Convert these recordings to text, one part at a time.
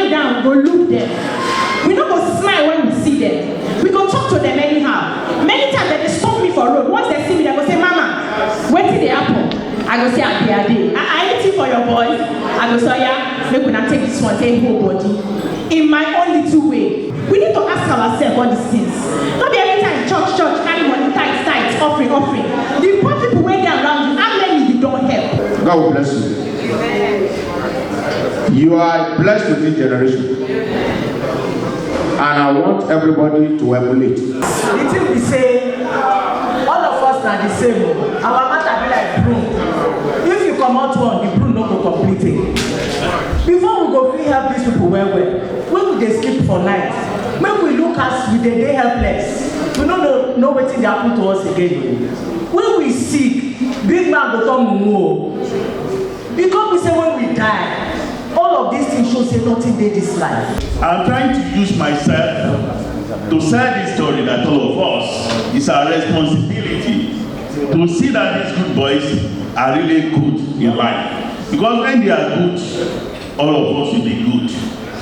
lie down, go look them. We don't go smile when we see them. We go talk to them anyhow. Many times they stop me for road. Once they see me, they go say, Mama, wait till they happen. I go say, I ain't for your boys. I go say, yeah, maybe when I take this one, take whole body. In my own little way. We need to ask ourselves all these things. Not be every time church, carry money, tithes, offering. The poor people wait there around you, how many you don't help? God will bless you. You are blessed with this generation. And I want everybody to emulate. The thing we say, all of us are the same. Our matter be like broom. If you come out one, the broom not go complete it. Before we go, we help these people well. When they sleep for night, when we look as we they helpless, we don't know what they happen to us again. When we sick, big man go come more. Because we say when we die, all of these things show say nothing did this life. I'm trying to use myself to sell this story that all of us, it's our responsibility to see that these good boys are really good in life. Because when they are good, all of us will be good.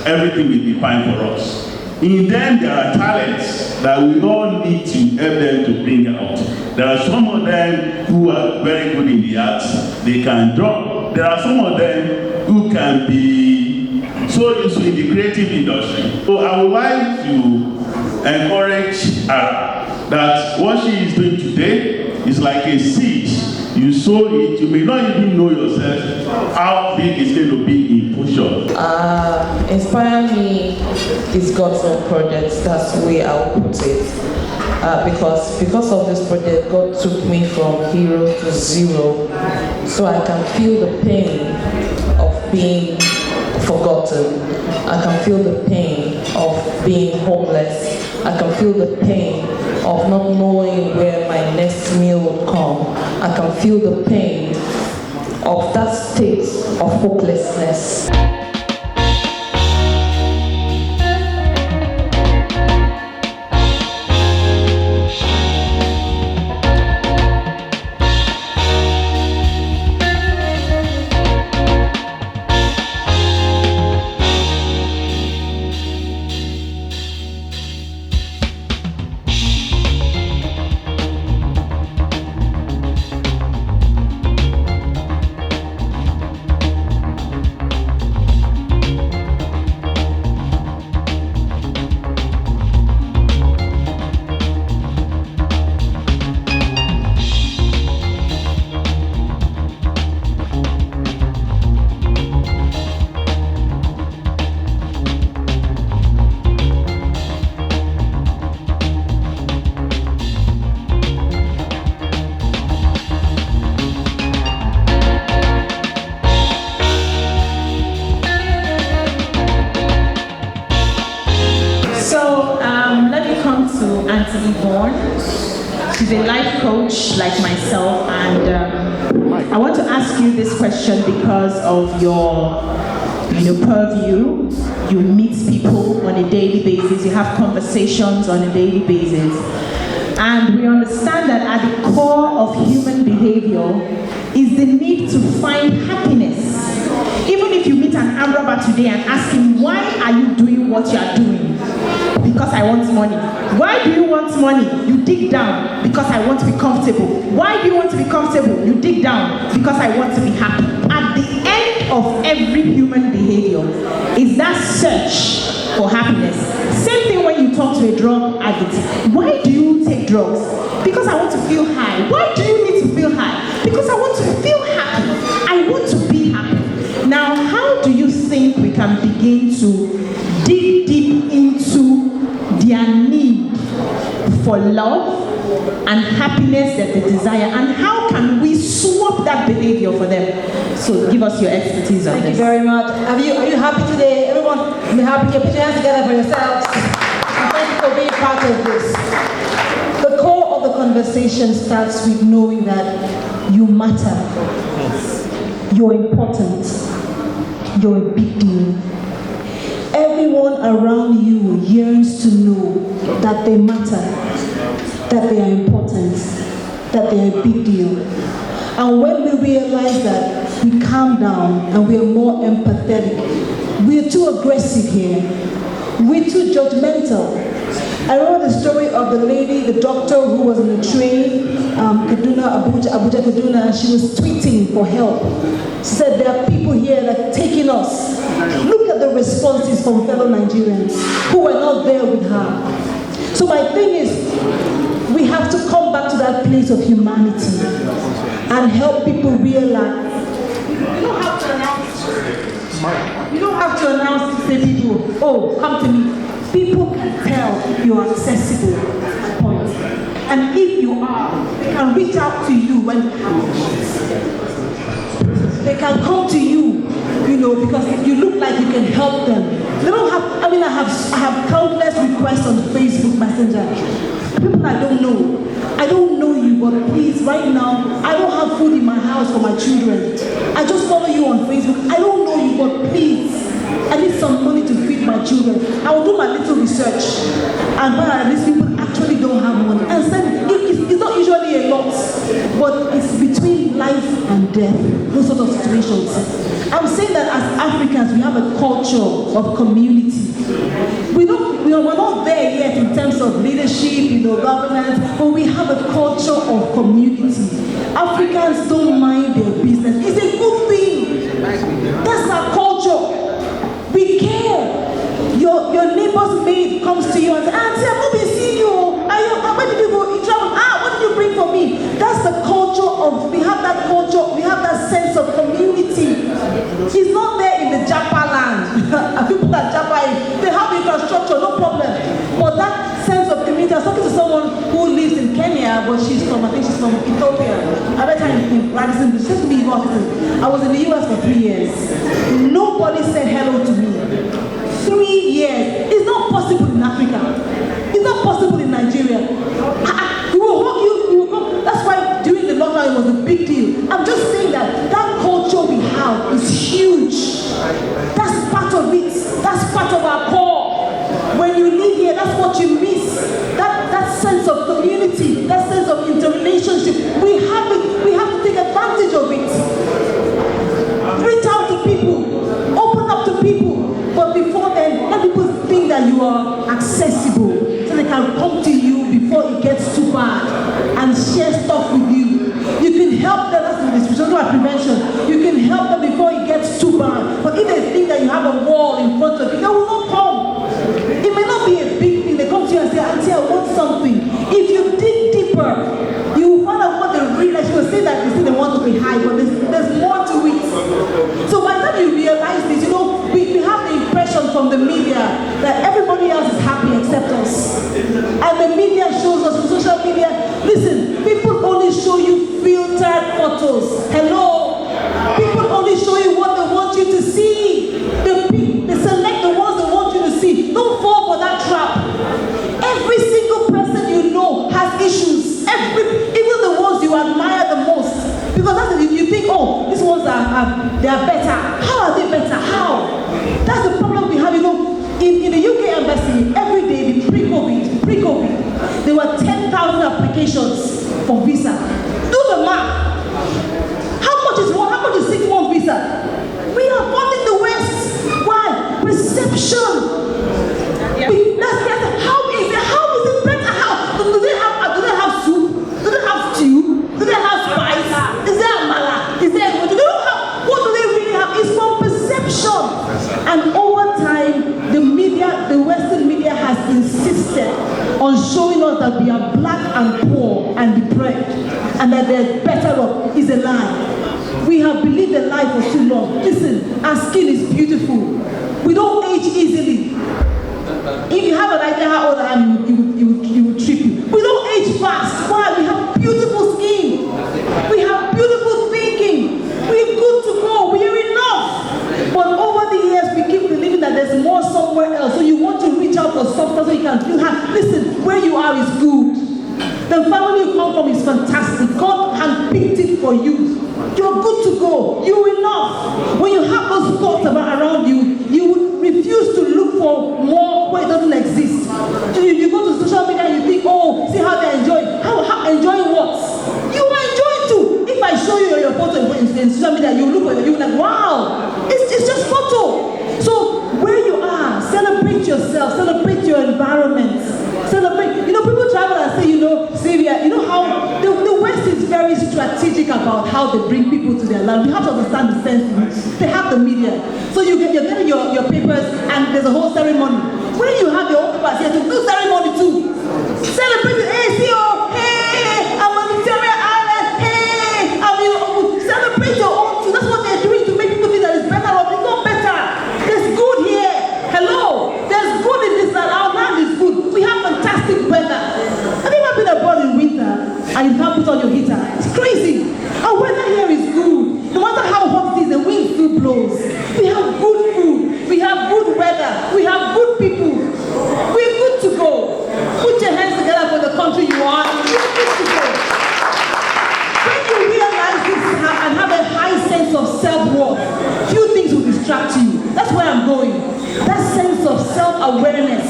Everything will be fine for us. In them, there are talents that we all need to help them to bring out. There are some of them who are very good in the arts. They can draw. There are some of them who can be so useful in the creative industry. So I would like to encourage Ara that what she is doing today is like a seed. You sow it, you may not even know yourself how big it's going to be in push-up. Inspire Me is God's own project. That's the way I would put it. Because of this project, God took me from hero to zero, so I can feel the pain of being forgotten. I can feel the pain of being homeless. I can feel the pain of not knowing where my next meal would come. I can feel the pain of that state of hopelessness. She's a life coach like myself, and I want to ask you this question because of your purview. You meet people on a daily basis, you have conversations on a daily basis, and we understand that at the core of human behavior is the need to find happiness. Even if you meet an armed robber today and ask him, why are you doing what you are doing? Because I want money. Why do you want money? You dig down. Because I want to be comfortable. Why do you want to be comfortable? You dig down. Because I want to be happy. At the end of every human behavior is that search for happiness. Same thing when you talk to a drug addict. Why do you take drugs? Because I want to feel high. Why do you need to feel high? Because I want to feel happy. I want to be happy. Now, how do you think we can begin to dig deep into their need for love and happiness that they desire, and how can we swap that behavior for them? So give us your expertise on this. Thank you very much. Are you happy today? Everyone, be happy. Put your hands together for yourselves. And thank you for being part of this. The core of the conversation starts with knowing that you matter. You're important. You're a big deal. Everyone around you yearns to know that they matter, that they are important, that they are a big deal. And when we realize that, we calm down and we are more empathetic with we're too aggressive here. We're too judgmental. I remember the story of the lady, the doctor who was in the train, Abuja, Kaduna, and she was tweeting for help. She said, there are people here that are taking us. Look at the responses from fellow Nigerians who were not there with her. So my thing is, we have to come back to that place of humanity and help people realize. You don't have to announce to say people, oh, come to me. People can tell you're accessible at points. And if you are, they can reach out to you when it happens. They can come to you, because you look like you can help them. They don't have, I have countless requests on Facebook Messenger. People I don't know. I don't know you, but please, right now, I don't have food in my house for my children. I just follow you on Facebook. I don't know you, but please, I need some money to feed my children. I will do my little research and find out these people actually don't have money. And then it's not usually a lot, but it's between life and death, those sort of situations. I'm saying that as Africans, we have a culture of community. We're not there yet in terms of leadership, governance, but we have a culture of community. Africans don't mind their business. It's a good thing. That's our culture. We care. Your neighbor's maid comes to you and says, Auntie, I've not been seeing you. Where did you go? You travel. What did you bring for me? That's the culture of, we have that culture, we have that sense of community. It's not there in the Japa land. People that Japa, they have infrastructure, no problem. But that sense of community, I was talking to someone who lives in Kenya, but I think she's from Ethiopia. I met her in Radisson. She said to me, I was in the US for 3 years. Nobody said hello to me. 3 years. It's not possible in Africa. It's not possible in Nigeria. We will hug you, we will come. That's why during the lockdown it was a big deal. I'm just saying that culture we have is huge. That's part of it. That's part of our core. When you live here, that's what you miss. That sense of community, that sense of interrelationship. We have it. We have to take advantage of it. Reach out to people. Open up to people. But before then, let people think that you are accessible so they can come to you before it gets too bad and share stuff with you. You can help them, that's the about prevention. You can help them before it gets too bad. But if they think that you have a wall in front of you, they will not come. It may not be a big thing. They come to you and say, Auntie, I want something. If you dig deeper, you will find out what they really like. She will say that they want to be high, but there's more to it. So by the time you realize this, we have the impression from the media that everybody else is happy except us. And the media shows us on social media, listen, people only show you filtered photos. Hello? People only show you what they want you to see. They select the ones they want you to see. Don't fall for that trap. Every single person you know has issues. Even the ones you admire the most. Because that's you think, oh, these ones they are better. How are they better? How? That's the problem we have. In the UK embassy, every day, pre-COVID, there were 10,000 applications for visa. Do the math. How much is 6 month visa? We are funding the West. Why? Perception. Yeah. How is it better? How? Do they have soup? Do they have stew? Do they have spice? Is there amala? Is there what do they really have? It's from perception. And over time, the Western media has insisted on showing us that we are black and poor and deprived and that they're better off. Is a lie. We have believed a lie for too long. Listen, our skin is beautiful. We don't age easily. If you have an idea how old I am, it will trip you. We don't age fast. Why? We have beautiful skin. We have beautiful thinking. We're good to go. We are enough. But over the years, we keep believing that there's more somewhere else. So you want to reach out for substance so you can feel happy. Listen, where you are is good. The family you come from is fantastic. God handpicked it for you. You're good to go. You're enough. When you have those thoughts around you, you would refuse to look for more where it doesn't exist. You go to social media and you think, oh, see how they're enjoying. How enjoying what? You are enjoying too. If I show you your photo in social media, you look at it, you're like, wow, it's just photo. So speak about how they bring people to their land. We have to understand the sense in which they have the media. So you're getting your papers and there's a whole ceremony. When you have your own papers here to do ceremony too. Celebrate it, hey, CEO, hey, I'm on Victoria Island, hey, celebrate your own too. That's what they're doing to make people think that it's better or it's not better. There's good here. Hello, there's good in this land. Our land is good. We have fantastic weather. Have you ever been abroad in winter and you can't put on your heater? It's crazy. Our weather here is good. No matter how hot it is, the wind still blows. We have good food. We have good weather. We have good people. We're good to go. Put your hands together for the country you are. We're good to go. When you realize this and have a high sense of self-worth, few things will distract you. That's where I'm going. That sense of self-awareness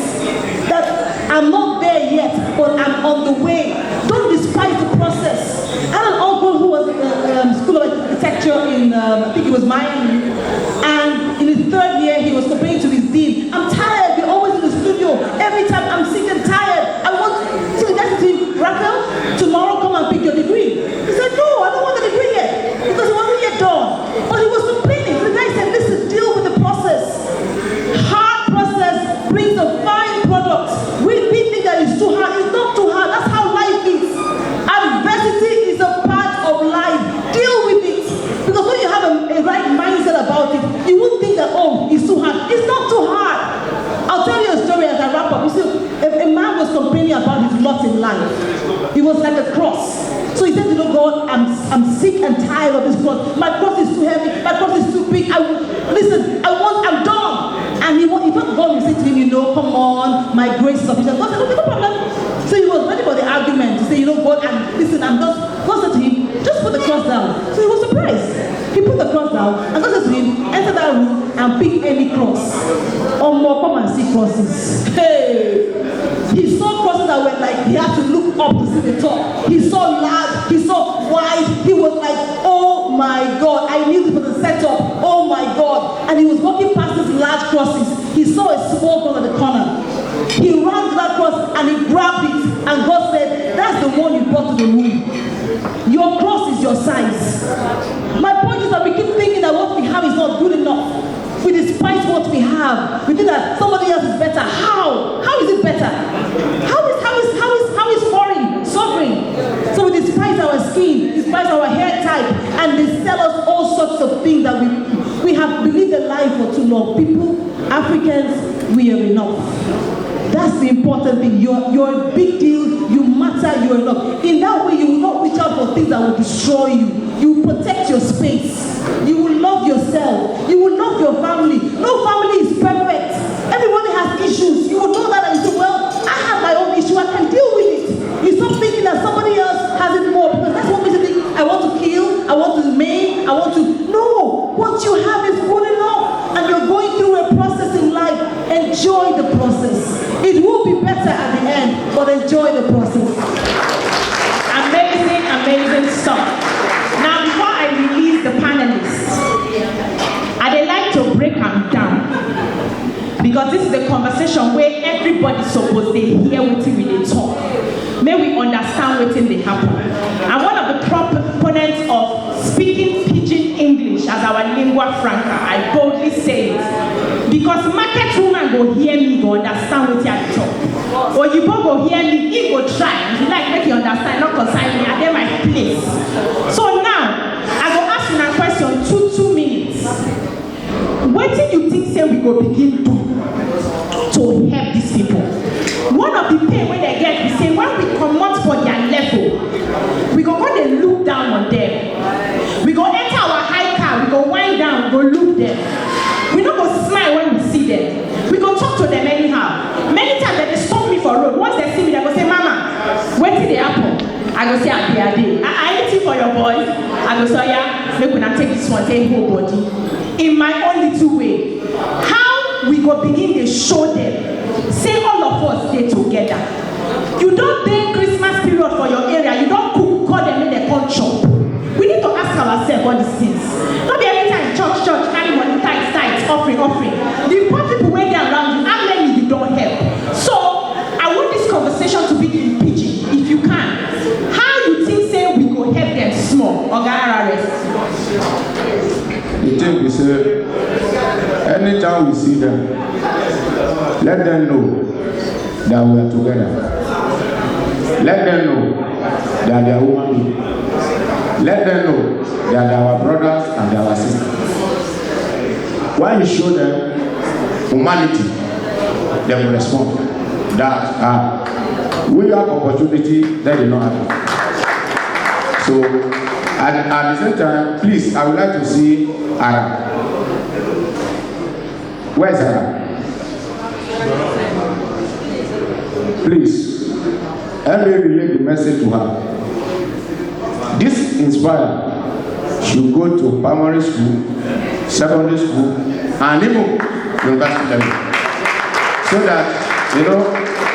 that I'm not there yet, but I'm on the way. Don't despise the process. I had an uncle who was in the School of Architecture in, I think it was Miami, and in his third year he was complaining to his dean, I'm tired, we're always in the studio. Every time I'm sick and tired. I want to get to him, Raquel, tomorrow come and pick your degree. He said, no, I don't want the degree yet, because it wasn't yet done. But he was complaining. The guy said, listen, deal with the process. Hard process brings a fine product. We think that it's too hard. It's not too hard. That's how life is. Adversity is a part of life. Deal with it. Because when you have a right mindset about it, you won't think that, oh, it's too hard. It's not too hard. I'll tell you a story as I wrap up. You see, a man was complaining about his lot in life. It was like a cross. So he said to the God, I'm sick and tired of this cross. My cross is too heavy. My cross is too big. I'm done. And he thought God would say to him, you know, come on, my grace is sufficient. God said, okay, no problem. So he was ready for the argument to say, you know, God, God said to him, just put the cross down. So he was surprised. He put the cross down, and God said to him, enter that room and pick any cross. Or more, come and see crosses. Hey! He saw crosses that were like, he had to look up to see the top. He saw large, he saw wide. He was like, oh my God, I knew this was a setup. Oh my God. And he was walking past these large crosses. He saw a small cross at the corner. He ran to that cross and he grabbed it. And God said, that's the one you brought to the room. Your cross is your size. My point is that we keep thinking that what we have is not good enough. We despise what we have. We think that somebody else is better. How? How is it better? How is foreign suffering? So we despise our skin, despise our hair type, and they sell us all sorts of things that we have believed a lie for too long. People, Africans, we are enough. That's the important thing. You're a big deal. You matter. You're enough. In that way, you will not reach out for things that will destroy you. You will protect your space. You will love yourself. You will love your family. No family is perfect. Everybody has issues. You will know that and you say, well, I have my own issue. I can deal with it. You stop thinking that somebody else has it more, because that's what makes you think, I want to kill, I want to maim, I want to... No! What you have is good enough. And you're going through a process in life. Enjoy the process. It will be better at the end, but enjoy the process. Amazing, amazing stuff. Now, before I release the panelists, I'd like to break them down, because this is a conversation where everybody's supposed to hear what we talk. May we understand what they happen. And one of the proponents of speaking pidgin English as our lingua franca, I boldly say it, because market woman go hear me, go understand what I talk. Or you both go hear me, he go try. If you like, make you understand, not consign me, I get my place. So now, I go ask you a question, 2 minutes. What do you think say we go begin to help these people? One of the pain when they get, we say when we come out for their level, we go and look down on them. We go enter our high car, we go wind down, we go look them. We don't go smile when we see them. We go talk to them anyhow. Many times they stop me for road. Once they see me, they go say, Mama, wait till they happen. I go say, I anything for your boys. I go say, yeah, make una take this one, take whole body. In my own little way. How we go begin to show them, say all of us stay together. You don't take Christmas period for your area, you don't cook, call them in the culture. We need to ask ourselves all these things. Not be every time church, carry money, tithes, offering. The poor people where they are around you, how many you don't help? So I want this conversation to be in pidgin, if you can. How you think say we go help them small, okay? see them, let them know that we are together. Let them know that they are human beings. Let them know that they are our brothers and they are our sisters. When you show them humanity, they will respond that we have opportunity that they don't have. So at the same time, please, I would like to see Ara. Where is Ara? Please, let me relay the message to her. This Inspire should go to primary school, secondary school, and even university level. So that, you know,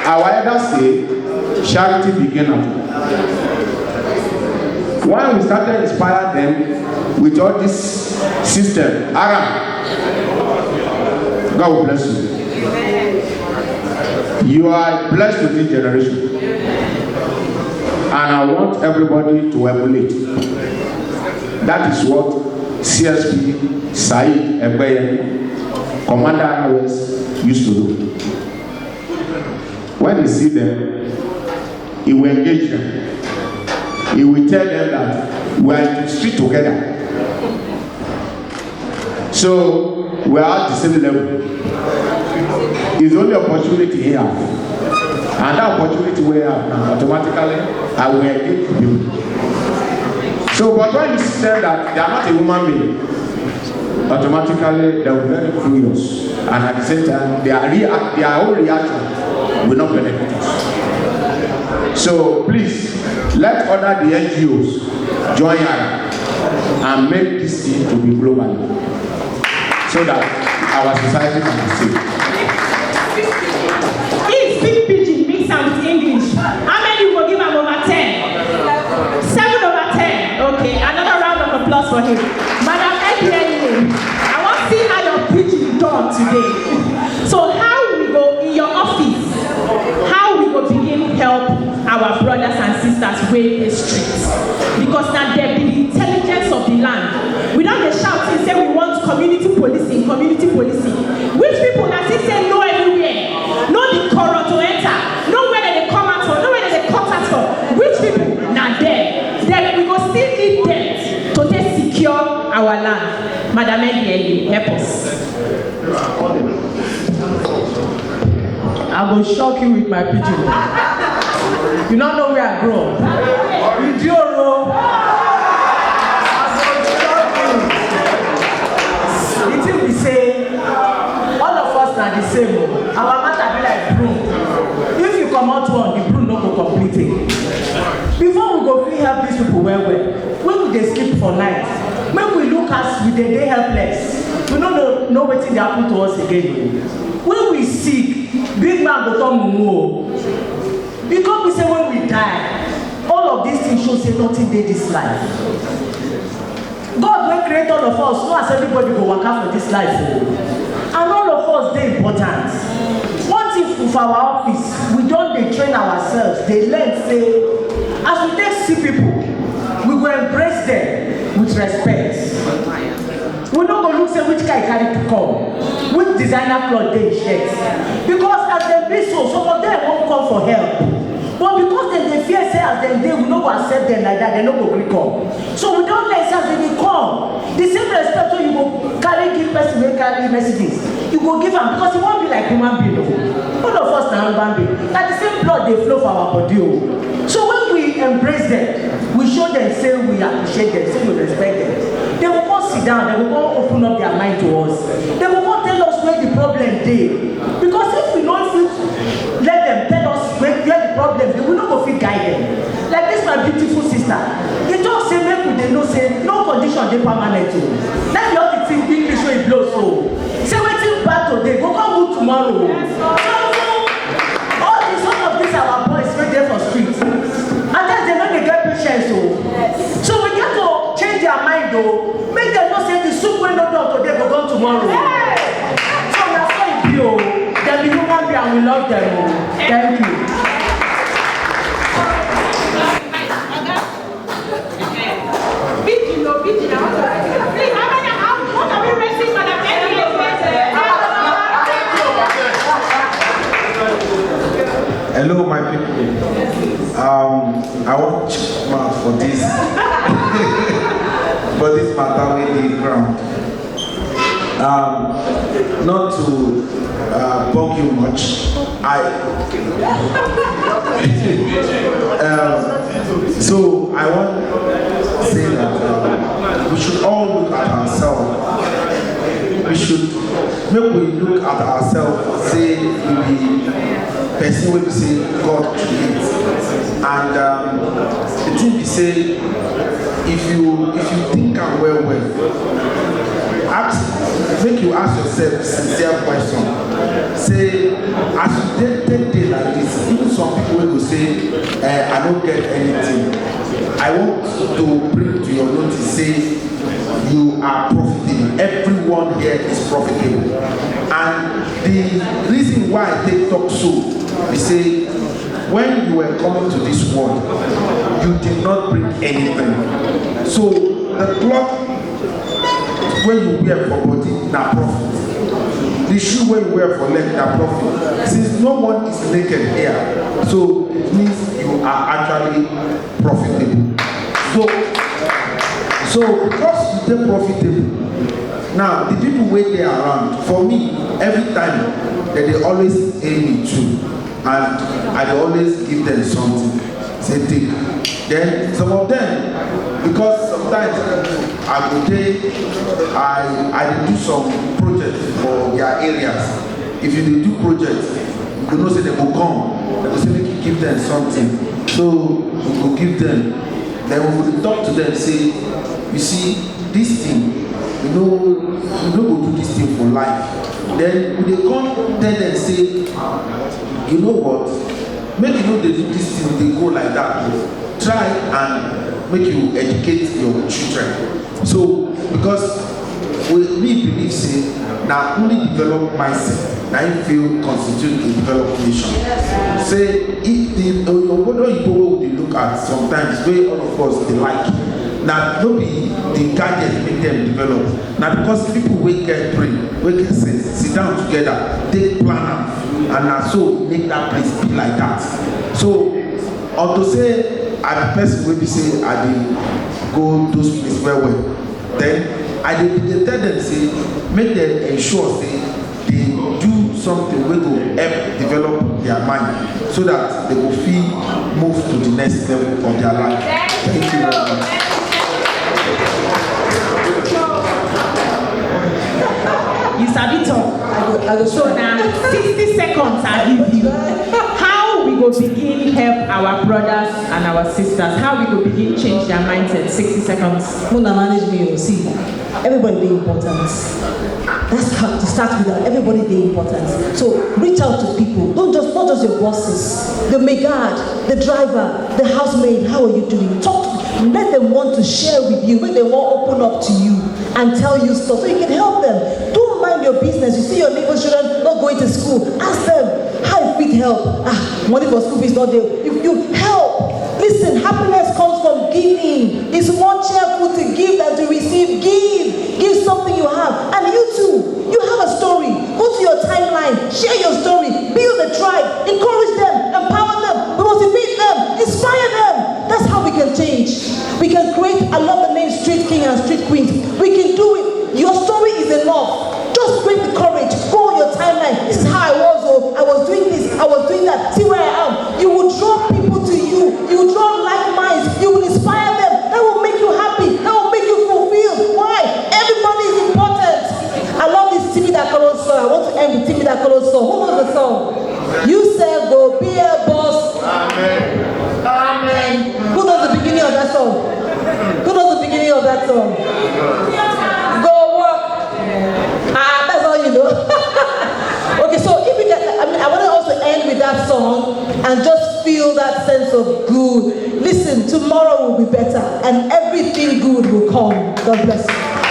our elders say, charity begins at home. When we started inspire them with all this system, Ara, God will bless you. You are blessed with this generation. And I want everybody to emulate. That is what CSP Said Ebeye, Commander ROS, used to do. When he see them, he will engage them. He will tell them that we are in the street together. So we are at the same level. It's only opportunity here. And that opportunity we have now, automatically, I will engage you. So, but when you see them that they are not a human being, automatically they will be very furious. And at the same time, their own reaction will not benefit us. So, please, let other the NGOs join us and make this thing to be global, so that our society can be safe. If speak pidgin mix am with English, how many will give am over 10? 7 over 10. Okay, another round of applause for him. Madam Ebony, I want to see how your pidgin done today. So how we go in your office, how we go begin help our brothers and sisters wave the streets? Because now there be the intelligence of the land. We don't get shouting say we want community policing, community policing. Which people that say no everywhere, no the corner to enter, no where they come out for, no where they cut out for. Which people now there? Then we go still need them to just secure our land. Madam Ebony, help us. I will shock you with my pidgin. You don't know where I grew up. You do know. The thing we say, all of us are the same. Our matter be like broom. If you come out one, the broom not go complete it. Before we go, we help these people well. When they sleep for night, when we look as we they helpless, we don't know what they happen to us again. When we sick, big man go come mumu. Because we say when we die, all of these things show say nothing dey this life. God will create all of us, so as everybody go work out for this life. And all of us dey important. One thing for our office, we don't dey train ourselves. They learn say, as we take see people, we go embrace them with respect. We no go look say which guy carry to come, which designer cloth dey shirt. Because as dem be so, some of them won't come for help. But because they fear say as dem dey, we no go accept them like that, they no go gree come. So we don't let as they come. The same respect wey you go carry give person wey carry messages, you go give am because you wan be like human being. All of us na human being. Na the same blood dey flow for our body. So when we embrace them, we show them say we appreciate them, say we respect them. They will come sit down, they will come open up their mind to us. They will come tell us where the problem dey. Because if we don't let them tell us where the problem dey, we no go fit guide them. Like this my beautiful sister, he talk say make we dey know say no condition dey permanent. Let the other thing English wey blow so. Say wetin bad today go come good tomorrow. All these some of these our boys wey dey for street, and then they no dey get patience o. So we get to change their mind o. Make them know say the soup wey no done today go done tomorrow. So na so e be o. Dem be human being and we love them o. Thank you. Please, how many, what are we raising, Madam Ebony? Hello, my people. I want to check mouth for this. For this matter with the ground. Not to bug you much. So I want to say that we should all look at ourselves. We should make we look at ourselves, say we person wey be say God creates, and the thing be say if you think am well, make you ask yourself sincere question. Say as you take day like this, even some people wey go say I don't get anything. I want to bring to your notice say you are profitable. Everyone here is profitable, and the reason why I take talk so is say when you were coming to this world, you did not bring anything. So the cloth when you wear for body, na profit. The shoe when you wear for leg, na profit. Since no one is naked here, so it means you are actually profitable. So because you dey profitable, now the people wey dey around, for me, every time they always aim me too, and I dey always give them something, say take. Then some of them, because sometimes I go dey, I dey do some projects for their areas. If you dey do projects, you go know say they go come, they go say make you give them something. So we go give them. Then we will talk to them, say, you see, this thing, you know go do this thing for life. Then we dey come tell them, say, you know what, make you know they do this thing, they go like that. Try and make you educate your children. So, because we believe, say, now only develop mindset, now you feel constitute a developed nation. Say, if the people they look at sometimes, way all of us they like. Now, don't be the gadget make them develop. Now, because people will get brain, we can say, sit down together, take plan, and so make that place be like that. So, or to say, I the person will be say, I dey go those places well. Then I dey tell them, say, make them ensure say they do something wey go help develop their mind, so that they will feel move to the next level of their life. Thank you very much. You sabi talk. So now 60 seconds I give you. How we go begin help our brothers and our sisters? How we go begin change their mindset? 60 seconds. Mona manage me, see. Everybody dey important. That's how to start with that. Everybody dey important. So reach out to people. Not just your bosses. The maid, the driver, the housemaid. How are you doing? Talk to them. Let them want to share with you. Let them want to open up to you and tell you stuff so you can help them. Don't mind your business. You see your neighbor's children not going to school. Ask them how you fit help. Money for school fees not there. If you help, listen. Happiness comes from giving. It's more cheerful to give than to receive. Give something you have. And you too, you have a story. Go to your timeline, share your story, build a tribe, encourage them, empower them, motivate them, inspire them. That's how we can change. We can create, I love the name Street King and Street Queens. We can do it. Your story is enough. Just bring the courage. Go on your timeline. This is how I was. Oh, I was doing this. I was doing that. See where I am. You will draw people to you. You will draw like minds. You will inspire them. That will make you happy. That will make you fulfilled. Why? Everybody is important. I love this Timmy Dakolo song. I want to end with Timmy Dakolo song. Who knows the song? You said go be a boss. Amen. Amen. Who knows the beginning of that song? Who knows the beginning of that song? Go work. That's all you know. Okay, so if you get, I want to also end with that song and just feel that sense of good. Listen, tomorrow will be better and everything good will come. God bless you.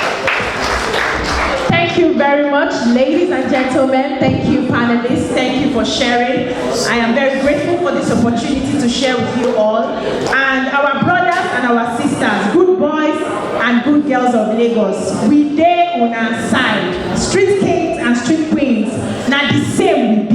Thank you very much, ladies and gentlemen. Thank you, panelists. Thank you for sharing. I am very grateful for this opportunity to share with you all. And our brothers and our sisters, good boys and good girls of Lagos, we dey on our side. Street kings and street queens, na the same we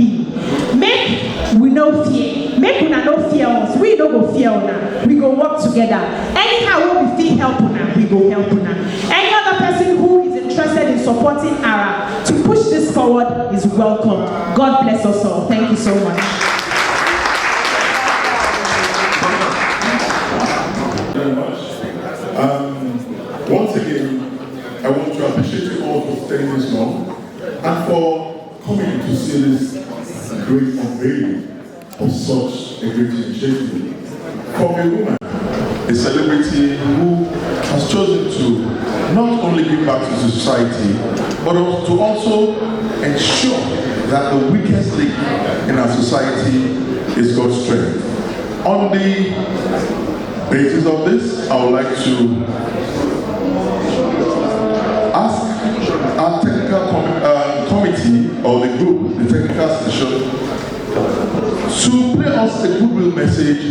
together. Anyhow, we feel help una, we go help una. Any other person who is interested in supporting Ara to push this forward is welcome. God bless us all. Thank you so much. Very much. Once again, I want to appreciate you all for staying this long and for coming to see this great unveiling of such a great initiative. From a woman, a celebrity who has chosen to not only give back to society, but to also ensure that the weakest link in our society is God's strength. On the basis of this, I would like to ask our technical committee or the group, the technical session, to play us a goodwill message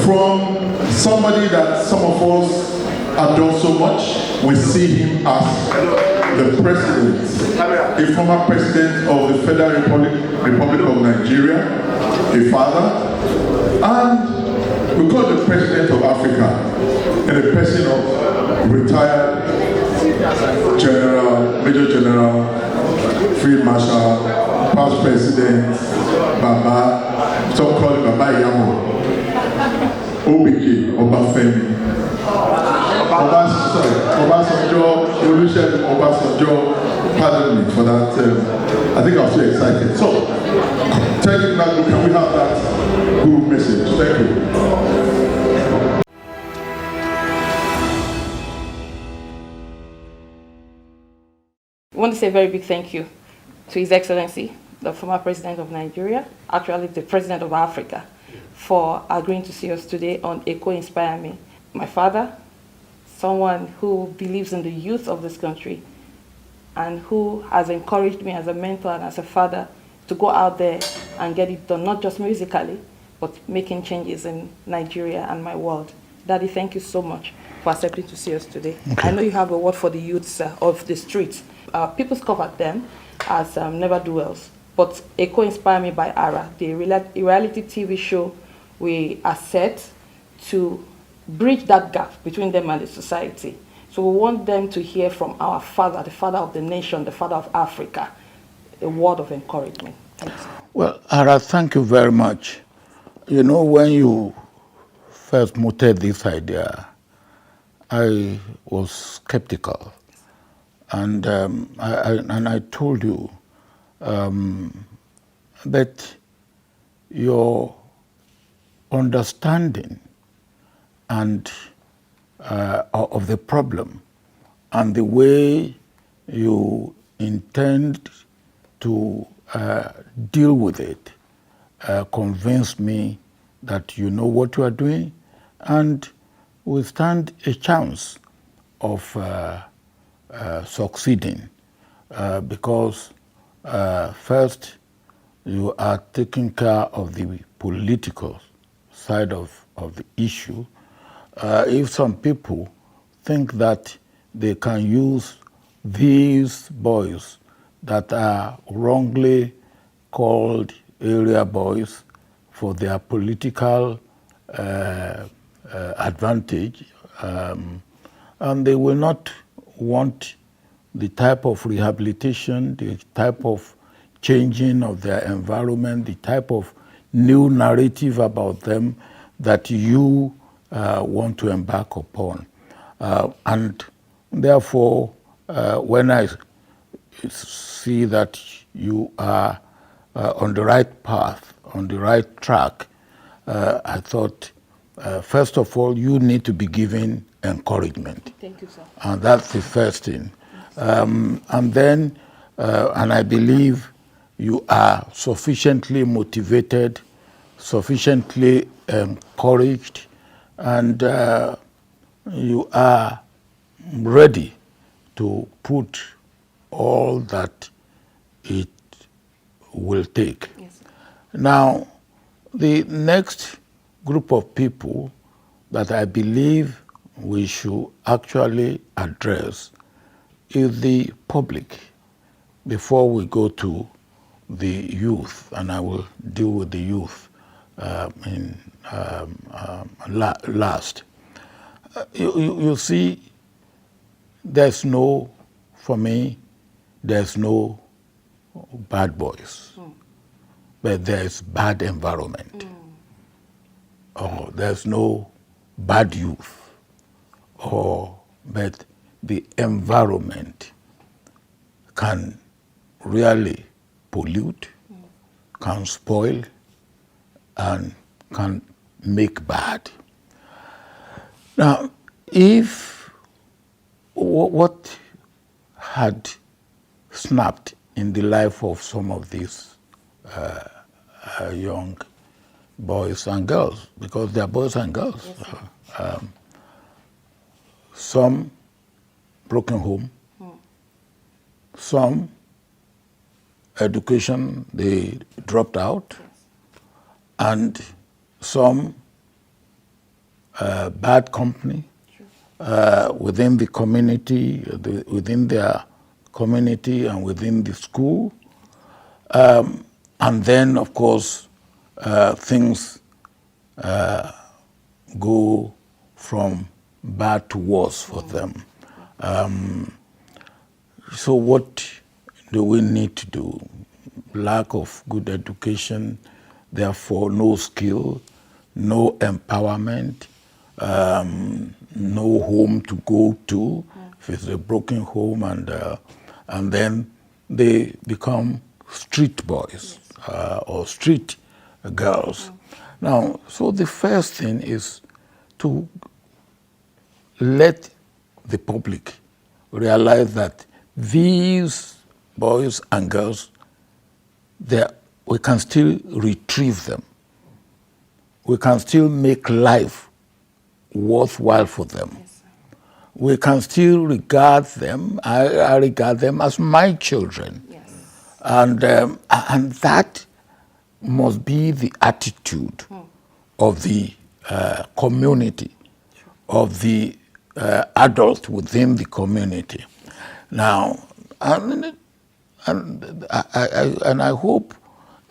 from somebody that some of us adore so much. We see him as the president, a former president of the Federal Republic of Nigeria, a father, and we call the president of Africa, in the person of retired General, Major General, Field Marshal, past president, Baba, some call it Baba Yamo, OBJ, Obafemi, Obasanjo, Olusegun Obasanjo, pardon me for that, I think I'm so excited. So, thank you, can we have that group message? Thank you. I want to say a very big thank you to His Excellency, the former President of Nigeria, actually the President of Africa, for agreeing to see us today on Eko Inspire Me. My father, someone who believes in the youth of this country and who has encouraged me as a mentor and as a father to go out there and get it done, not just musically, but making changes in Nigeria and my world. Daddy, thank you so much for accepting to see us today. Okay. I know you have a word for the youths of the streets. People covered them as never-do-wells, but Eko Inspire Me by Ara, the reality TV show, we are set to bridge that gap between them and the society. So we want them to hear from our father, the father of the nation, the father of Africa, a word of encouragement. Thanks. Well, Ara, thank you very much. You know, when you first mooted this idea, I was skeptical. And I told you that your understanding and of the problem and the way you intend to deal with it convinced me that you know what you are doing and will stand a chance of succeeding because first you are taking care of the political side of the issue. If some people think that they can use these boys that are wrongly called area boys for their political advantage, and they will not want the type of rehabilitation, the type of changing of their environment, the type of new narrative about them that you want to embark upon. And therefore, when I see that you are on the right path, on the right track, I thought, first of all, you need to be given encouragement. Thank you, sir. And that's the first thing. And then, and I believe you are sufficiently motivated, sufficiently encouraged, and you are ready to put all that it will take. Yes, sir. Now, the next group of people that I believe we should actually address is the public before we go to the youth, and I will deal with the youth last. you see, there's no, for me, there's no bad boys, but there's bad environment. Or there's no bad youth, but the environment can really pollute, can spoil, and can make bad. Now, if what had snapped in the life of some of these young boys and girls, because they are boys and girls, yes, some broken home, some education they dropped out, yes, and some bad company within the community, within their community and within the school. And then, of course, things go from bad to worse for them. So what do we need to do? Lack of good education, therefore no skill, no empowerment, no home to go to, if it's a broken home, and then they become street boys, or street girls. Now, so the first thing is to let the public realize that these boys and girls, we can still retrieve them. We can still make life worthwhile for them. Yes, we can still regard them, I regard them as my children. Yes. And that must be the attitude of the community, of the adult within the community. Now, and I hope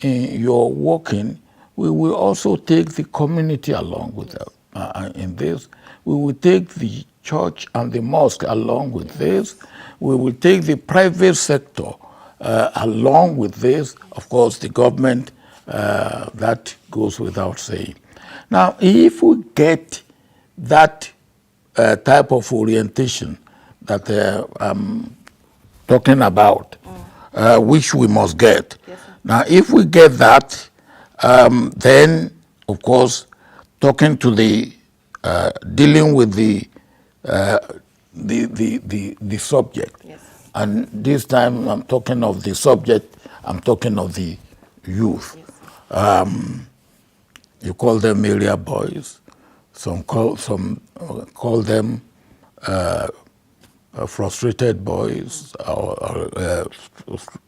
in your working, we will also take the community along with us. In this, we will take the church and the mosque along with this. We will take the private sector along with this. Of course, the government, that goes without saying. Now, if we get that type of orientation that I'm talking about, which we must get. Yes, now, if we get that, then, of course, talking to the, dealing with the subject. Yes. And this time I'm talking of the subject, I'm talking of the youth. Yes. You call them area boys, some call them frustrated boys or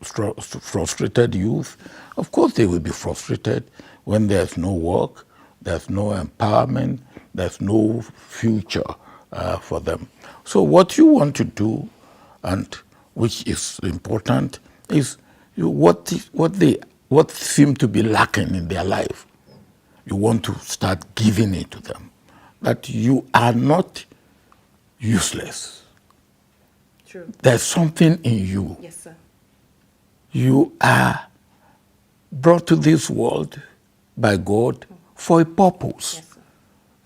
frustrated youth. Of course they will be frustrated when there's no work, there's no empowerment, there's no future for them. So what you want to do, and which is important, is what seem to be lacking in their life. You want to start giving it to them. That you are not useless. True. There's something in you. Yes, sir. You are brought to this world by God for a purpose, yes,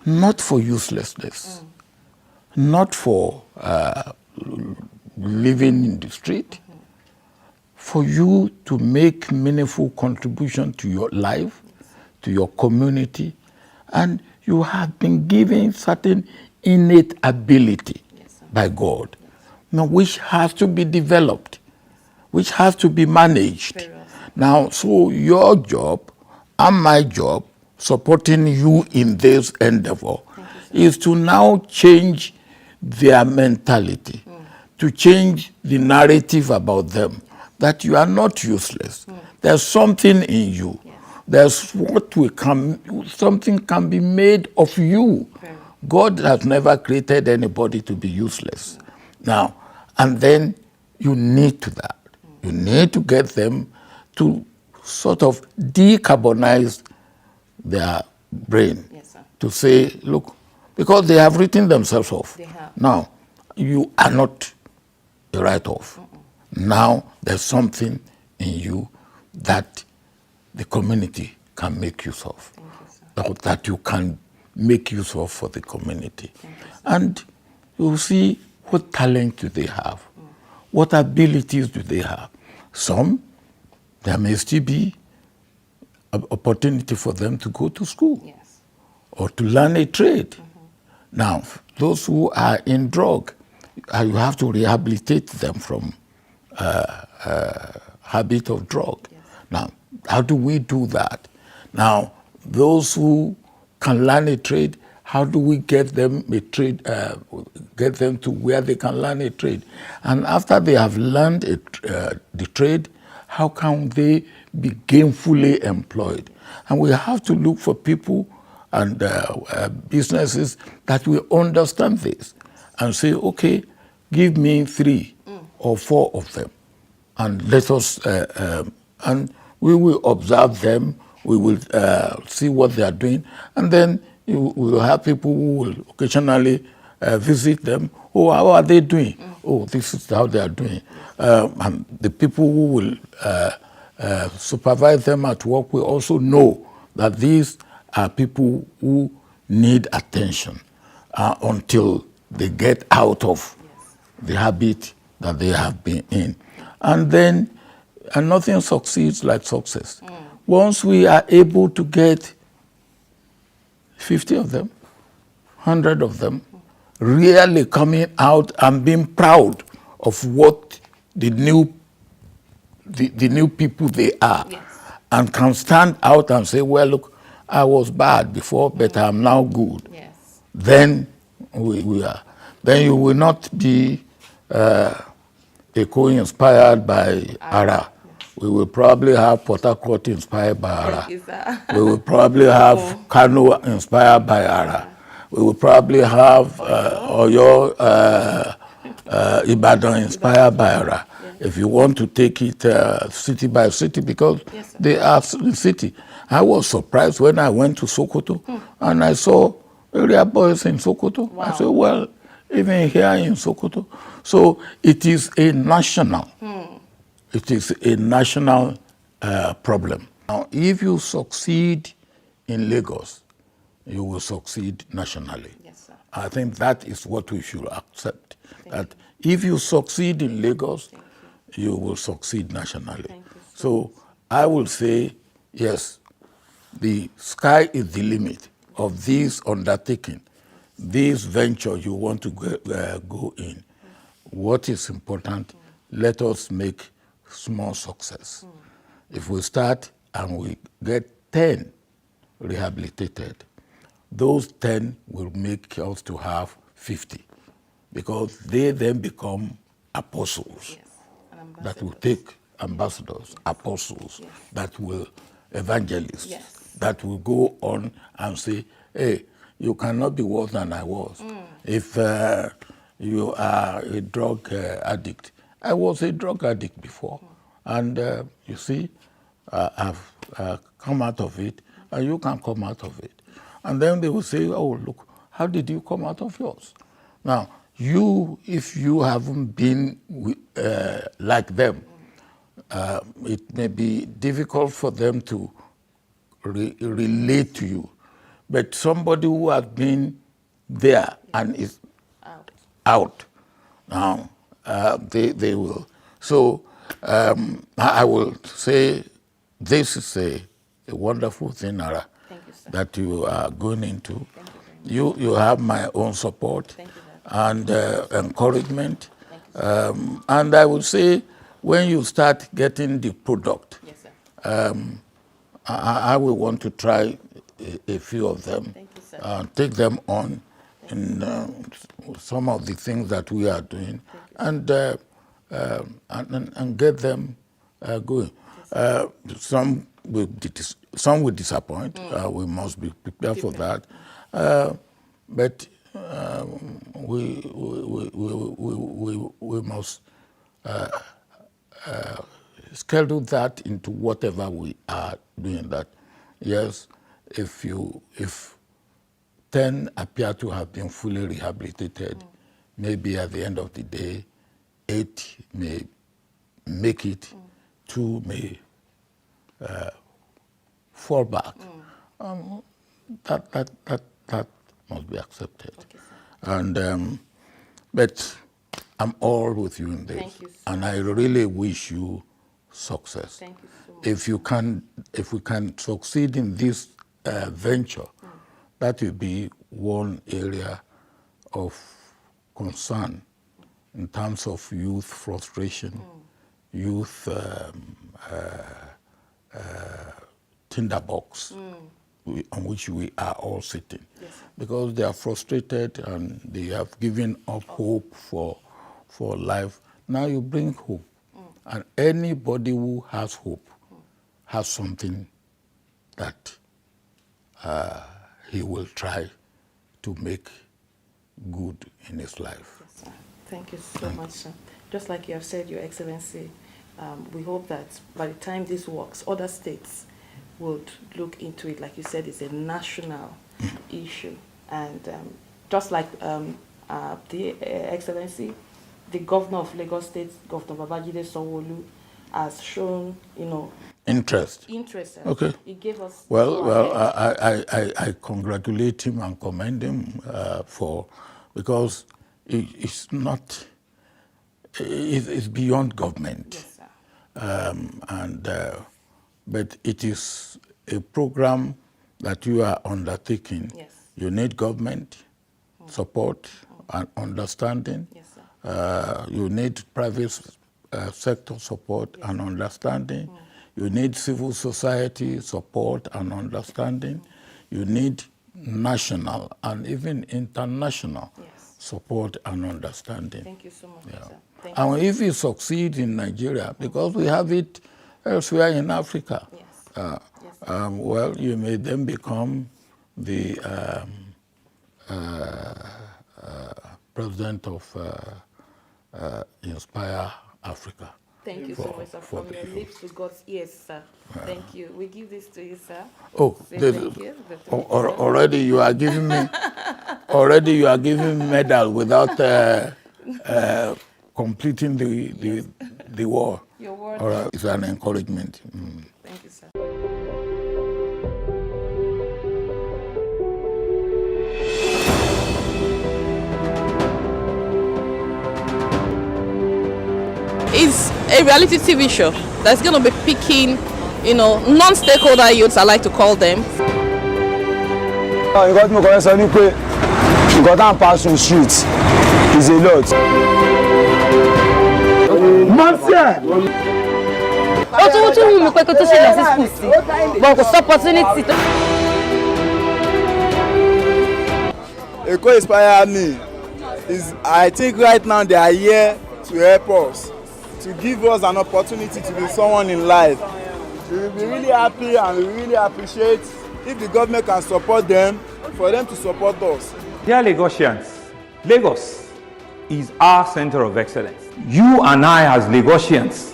not for uselessness, not for living in the street, for you to make meaningful contribution to your life, to your community, and you have been given certain innate ability, yes, by God, now, which has to be developed, which has to be managed. Now, so your job and my job, supporting you in this endeavor, is to now change their mentality, to change the narrative about them, that you are not useless. There's something in you. Yes. There's something can be made of you. God has never created anybody to be useless. Now, and then you need to that. You need to get them to sort of decarbonize their brain. Yes, sir. To say, look, because they have written themselves off. They have. Now, you are not a write-off. Now, there's something in you that the community can make use of, or that you can make use of for the community. And you see what talent do they have, what abilities do they have. Some, there may still be an opportunity for them to go to school or to learn a trade. Now, those who are in drug, you have to rehabilitate them from habit of drug. Now, how do we do that? Now, those who can learn a trade, how do we get them a trade, get them to where they can learn a trade? And after they have learned the trade, how can they be gainfully employed? And we have to look for people and businesses that will understand this and say, okay, give me 3 or 4 of them, and let us, and we will observe them, we will see what they are doing, and then we will have people who will occasionally visit them. Oh, how are they doing? Oh, this is how they are doing. And the people who will supervise them at work will also know that these are people who need attention until they get out of the habit that they have been in. And then, and nothing succeeds like success. Once we are able to get 50 of them, 100 of them, really coming out and being proud of what the new people they are, and can stand out and say, well, look, I was bad before, but I'm now good. Then we are. Then you will not be Eko inspired by Ara. We will probably have Port Harcourt inspired by Ara. We will probably have Kano inspired by Ara. We will probably have Oyo Ibadan inspired by Ara. If you want to take it city by city, because they are the city. I was surprised when I went to Sokoto and I saw area boys in Sokoto. I said, well, even here in Sokoto. So it is a national, it is a national problem. Now, if you succeed in Lagos, you will succeed nationally. I think that is what we should accept. That if you succeed in Lagos, you will succeed nationally. So I will say, yes, the sky is the limit of this undertaking, this venture you want to go in. What is important, let us make small success. If we start and we get 10 rehabilitated, those 10 will make us to have 50, because they then become apostles that will take ambassadors, apostles that will evangelists, that will go on and say, hey, you cannot be worse than I was. If you are a drug addict, I was a drug addict before, and you see, I've come out of it, and you can come out of it. And then they will say, oh, look, how did you come out of yours? Now, if you haven't been like them, it may be difficult for them to relate to you. But somebody who has been there and is out, now they will. So I will say this is a wonderful thing, Ara, that you are going into. You have my own support and encouragement. And I would say, when you start getting the product, I will want to try a few of them, take them on in some of the things that we are doing, and get them going. Some will disappoint. We must be prepared for that. But we must schedule that into whatever we are doing. That yes, if 10 appear to have been fully rehabilitated. Maybe at the end of the day, 8 may make it, 2 may fall back. That must be accepted. Okay, and but I'm all with you in this. Thank you so and I really wish you success. Thank you so much. If we can succeed in this venture, that will be one area of concern in terms of youth frustration, youth tinderbox on which we are all sitting. Yes, because they are frustrated and they have given up hope for life. Now you bring hope. And anybody who has hope has something that he will try to make good in his life. Yes, sir. Thank you so much, sir. Just like you have said, Your Excellency, we hope that by the time this works, other states would look into it. Like you said, it's a national issue. And just like the Excellency, the governor of Lagos State, Governor Babajide Sanwo-Olu, has shown, Interest. Okay. He gave us. Well, I congratulate him and commend him because it's not. It's beyond government. Yes, sir. But it is a program that you are undertaking. Yes. You need government support and understanding. Yes, sir. You need private sector support and understanding. You need civil society support and understanding. You need national and even international support and understanding. Thank you so much, sir. And if you succeed in Nigeria, because we have it elsewhere in Africa, well, you may then become the president of Inspire Africa. Thank you so much, sir. From your lips to God's ears, sir. Thank you. We give this to you, sir. Oh, thank you. Already you are giving me. Already you are giving me medal without completing the war. Your word. All right, it's an encouragement. Thank you, sir. It's a reality TV show that's going to be picking, non-stakeholder youths, I like to call them. You got me correct, so you got down pass on streets is a lot. Monsieur! Ó tún wù mí pé kó tó ṣe lọ sí school sí, but kò sí opportunity. Eko Inspire Me I think right now they are here to help us, to give us an opportunity to be someone in life. We will be really happy and we really appreciate if the government can support them, for them to support us. Dear Lagosians, Lagos is our center of excellence. You and I as Lagosians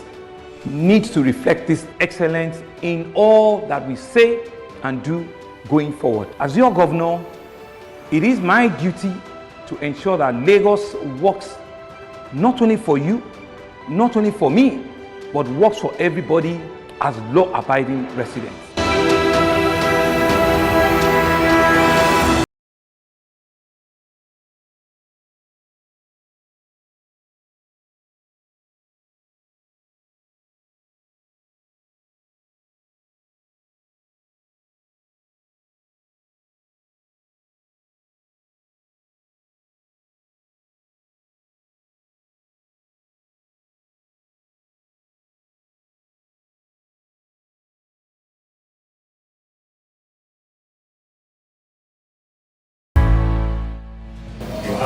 need to reflect this excellence in all that we say and do going forward. As your governor, it is my duty to ensure that Lagos works not only for you, not only for me, but works for everybody as law-abiding residents.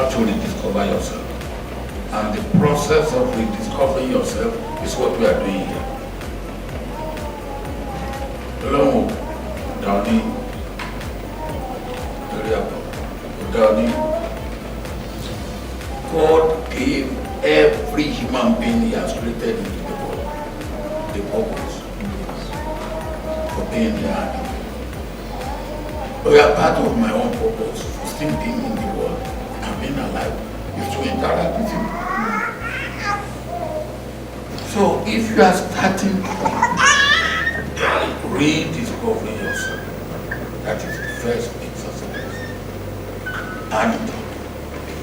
To rediscover yourself. And the process of rediscovering yourself is what we are doing here. God gave every human being He has created into the world the purpose for being here. We are part of my own purpose. still being in the world and being alive is to interact with you. So if you are starting rediscovering yourself, that is the first exercise. And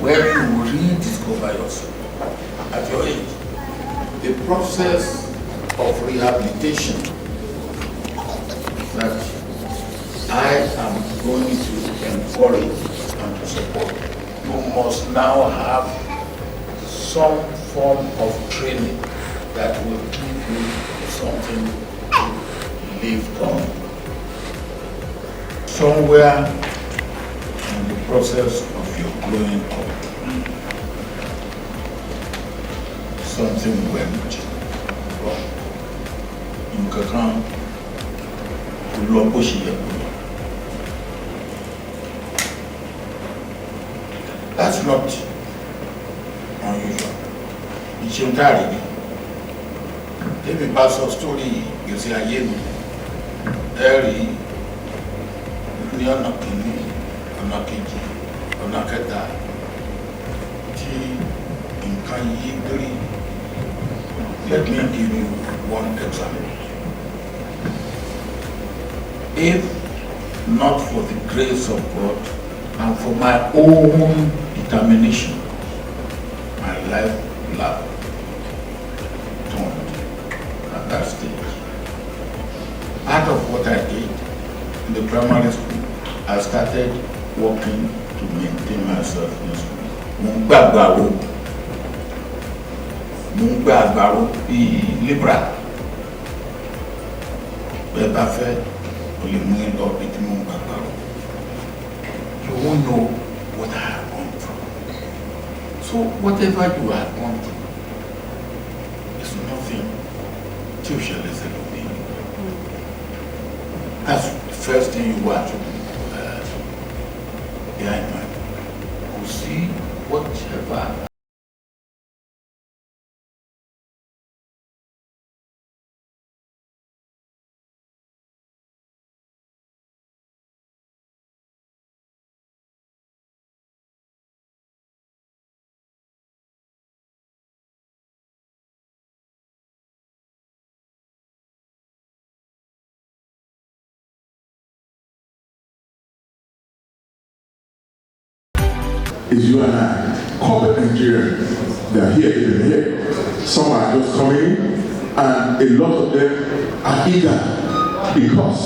when you rediscover yourself at your age, the process of rehabilitation that I am going to encourage and to support, you must now have some form of training that will give you something to live on. Somewhere in the process of your growing up, something went wrong. You can come to that's not unusual. It's entirely. If you pass a story, you say, I am very near Nakini, Nakiji, Naketa, in Kanyigri. Let me give you one example. If not for the grace of God and for my own determination, my life turned at that stage. Part of what I did in the primary school, I started working to maintain myself in school. Mungbàgbàrò bíi Libra. Bẹ́ẹ̀ bá fẹ́, o lè mú ẹ lọ bí tí Mungbàgbàrò. You won't know what I have gone through. So whatever you have gone through is nothing tí o ṣẹlẹ̀ sẹ́lómi. That's the first thing you want to bear in mind. You see whatever. Is you and I, corporate Nigerians, they are here, they're here. Some are just coming, and a lot of them are eager because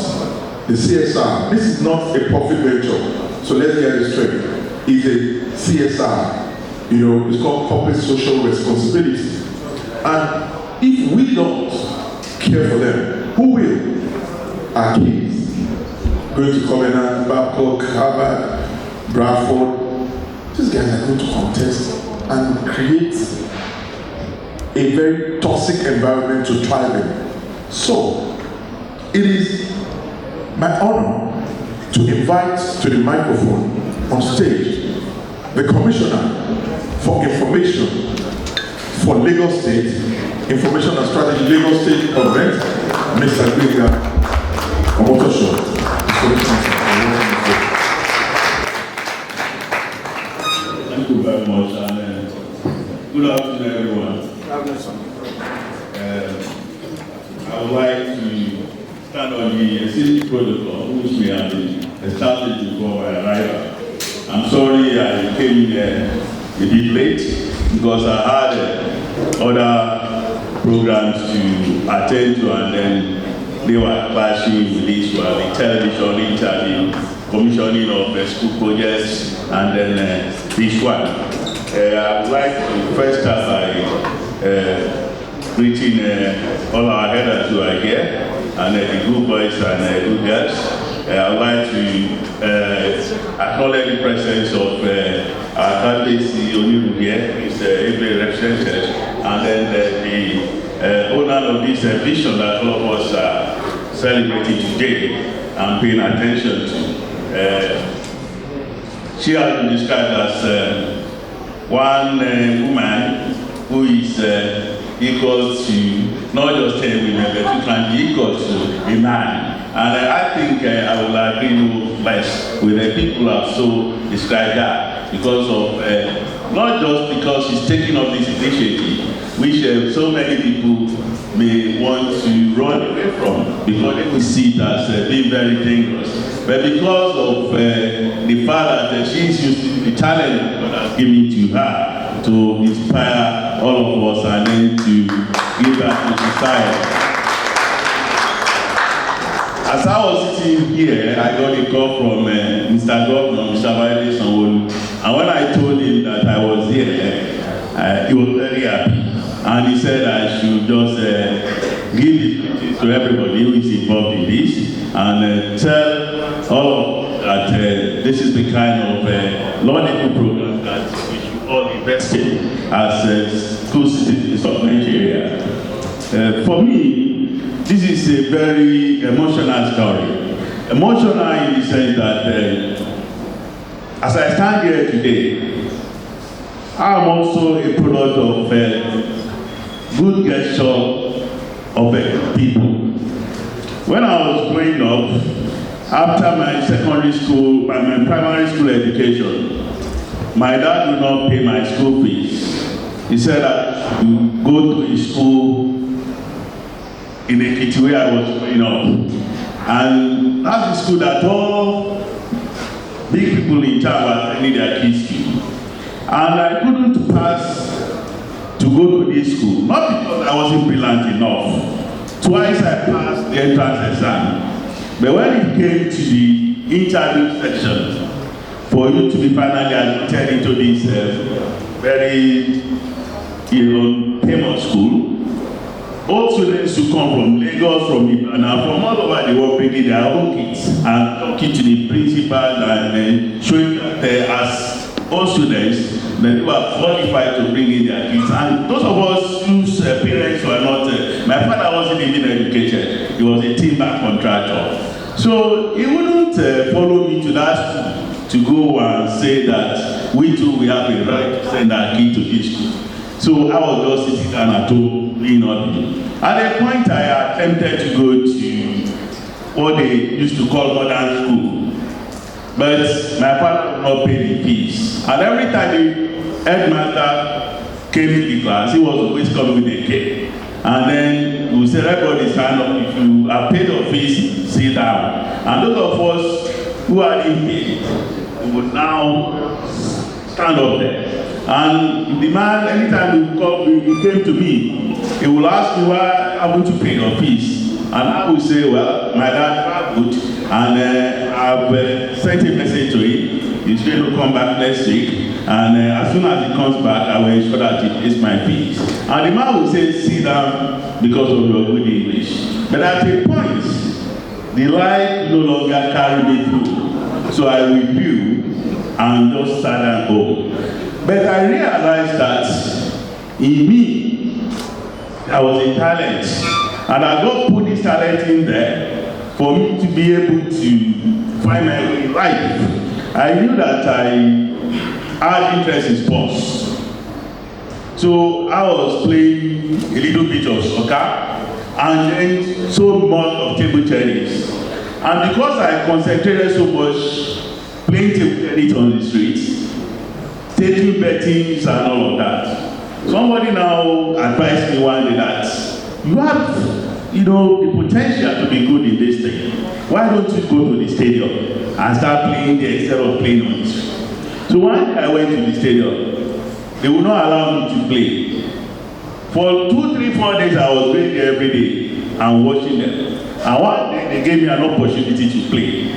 the CSR, this is not a profit venture. So let's get this straight. It's a CSR, it's called corporate social responsibility. And if we don't care for them, who will? Our kids, going to Covenant, Babcock, Harvard, Bradford. These guys are going to contest and create a very toxic environment to thrive in. So, it is my honor to invite to the microphone on stage the Commissioner for Information for Lagos State, Information and Strategy, Lagos State Government, Mr. Gbenga Omotosho. Thank you very much, and good afternoon, everyone. I would like to stand on the safety protocol, which we have established before my arrival. I'm sorry I came here a bit late because I had other programs to attend to, and then they were clashing with this one, the television interview, commissioning of school projects, and then this one. I would like to first start by greeting all our headers who are here, and the good boys and good girls. I would like to acknowledge the presence of our advocacy Oniru here, is ably represented, and then the owner of this vision that all of us are celebrating today and paying attention to. She has been described as one woman who is equal to not just 10 women, but who can be equal to a man. And I think I will agree less with the people who have so described that because of, not just because she's taking up this initiative, which so many people may want to run away from because they will see it as being very dangerous. But because of the fact that she's using the challenge God has given to her to inspire all of us and then to give back to society. As I was sitting here, I got a call from Mr. Governor, Mr. Ayinde Idowu Nuel, and when I told him that I was here, he was very happy. And he said I should just give this to everybody who is involved in this and tell all of that this is the kind of laudable program that we should all invest in as school citizens of Nigeria. For me, this is a very emotional story. Emotional in the sense that as I stand here today, I am also a product of good gesture of people. When I was growing up, after my secondary school, my primary school education, my dad would not pay my school fees. He said I should go to his school in Ekiti where I was growing up. And that's the school that all big people in town were sending their kids to. And I couldn't pass to go to this school, not because I wasn't brilliant enough. Twice I passed the entrance exam. But when it came to the interview section, for you to be finally admitted into this very famous school, all students who come from Lagos, from Ibadan, from all over the world, bringing their own kids and talking to the principal and showing that as all students, that they were qualified to bring in their kids. And those of us whose parents were not, my father wasn't even educated, he was a timber contractor. So he wouldn't follow me to that school to go and say that we too, we have a right to send our kid to this school. So I was just sitting down at home, doing nothing. At a point, I attempted to go to what they used to call modern school. But my father would not pay the fees. And every time the headmaster came to the class, he was always coming with a cake. And then we said, everybody stand up. If you have paid your fees, sit down. And those of us who are in paid, we would now stand up there. And the man, anytime he came to me, he will ask me why I want to pay your fees. And I will say, well, my dad traveled, and I've sent a message to him. He's going to come back next week. And as soon as he comes back, I will ensure that he pays my fees. And the man will say, sit down because of your good English. But at a point, the life no longer carried me through. So I withdrew and just sat down home. But I realized that in me, there was a talent. And I God put this talent in there for me to be able to find my way in life. I knew that I had interest in sports. So I was playing a little bit of soccer and then so much of table tennis. And because I concentrated so much playing table tennis on the streets, taking bettings and all of that, somebody now advised me one day that you have, the potential to be good in this thing. Why don't you go to the stadium and start playing there instead of playing on the street? So when I went to the stadium, they would not allow me to play. For 2, 3, 4 days, I was going there every day and watching them. And one day, they gave me an opportunity to play.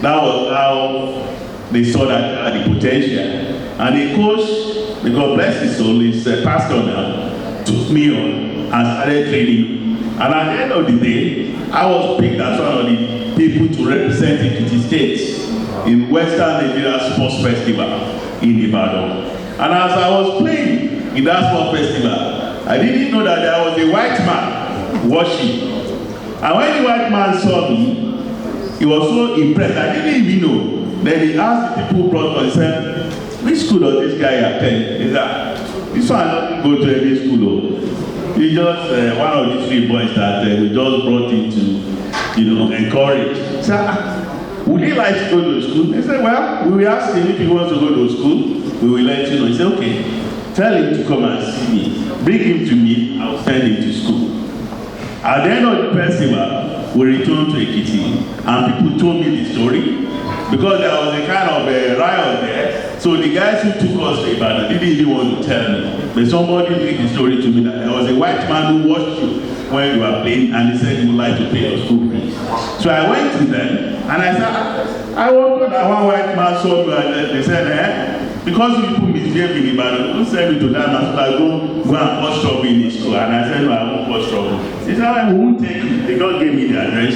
That was how they saw that I had the potential. And the coach, God bless his soul, is a pastor now, took me on and started training. And at the end of the day, I was picked as one of the people to represent Ekiti State in Western Nigeria Sports Festival in Ibadan. And as I was playing in that sports festival, I didn't know that there was a white man watching. And when the white man saw me, he was so impressed. I didn't even know. Then he asked the people who brought me and said, which school does this guy attend? He said, this one doesn't go to any school. He's just one of the 3 boys that we just brought into encourage. So, would he like to go to school? They said, well, we will ask him if he wants to go to school. We will let you know. He said, okay, tell him to come and see me. Bring him to me, I'll send him to school. At the end of the festival, we returned to Ekiti, and people told me the story, because there was a kind of a riot there. So the guys who took us to Ibadan didn't even want to tell me. But somebody leaked the story to me that there was a white man who watched you when you were playing, and he said he would like to pay your school fees. So I went to them, and I said, I wanted that one white man saw you, and they said, because you people misbehave in Ibadan, don't send me to that man, so I go and cause trouble in his school. And I said, no, I won't cause trouble. They said, I won't take you. They just gave me the address.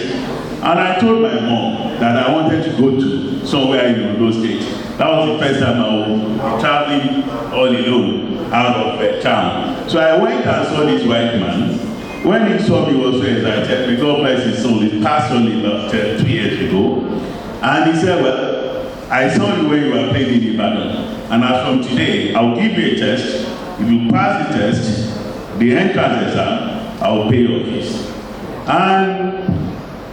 And I told my mom that I wanted to go to somewhere in Ondo State. That was the first time I was traveling all alone out of town. So I went and saw this white man. When he saw me, he was so excited. May God bless his soul. He passed on about 2 years ago. And he said, well, I saw you when you were playing in Ibadan. And as from today, I'll give you a test. If you pass the test, the entrance exam, I'll pay your fees. And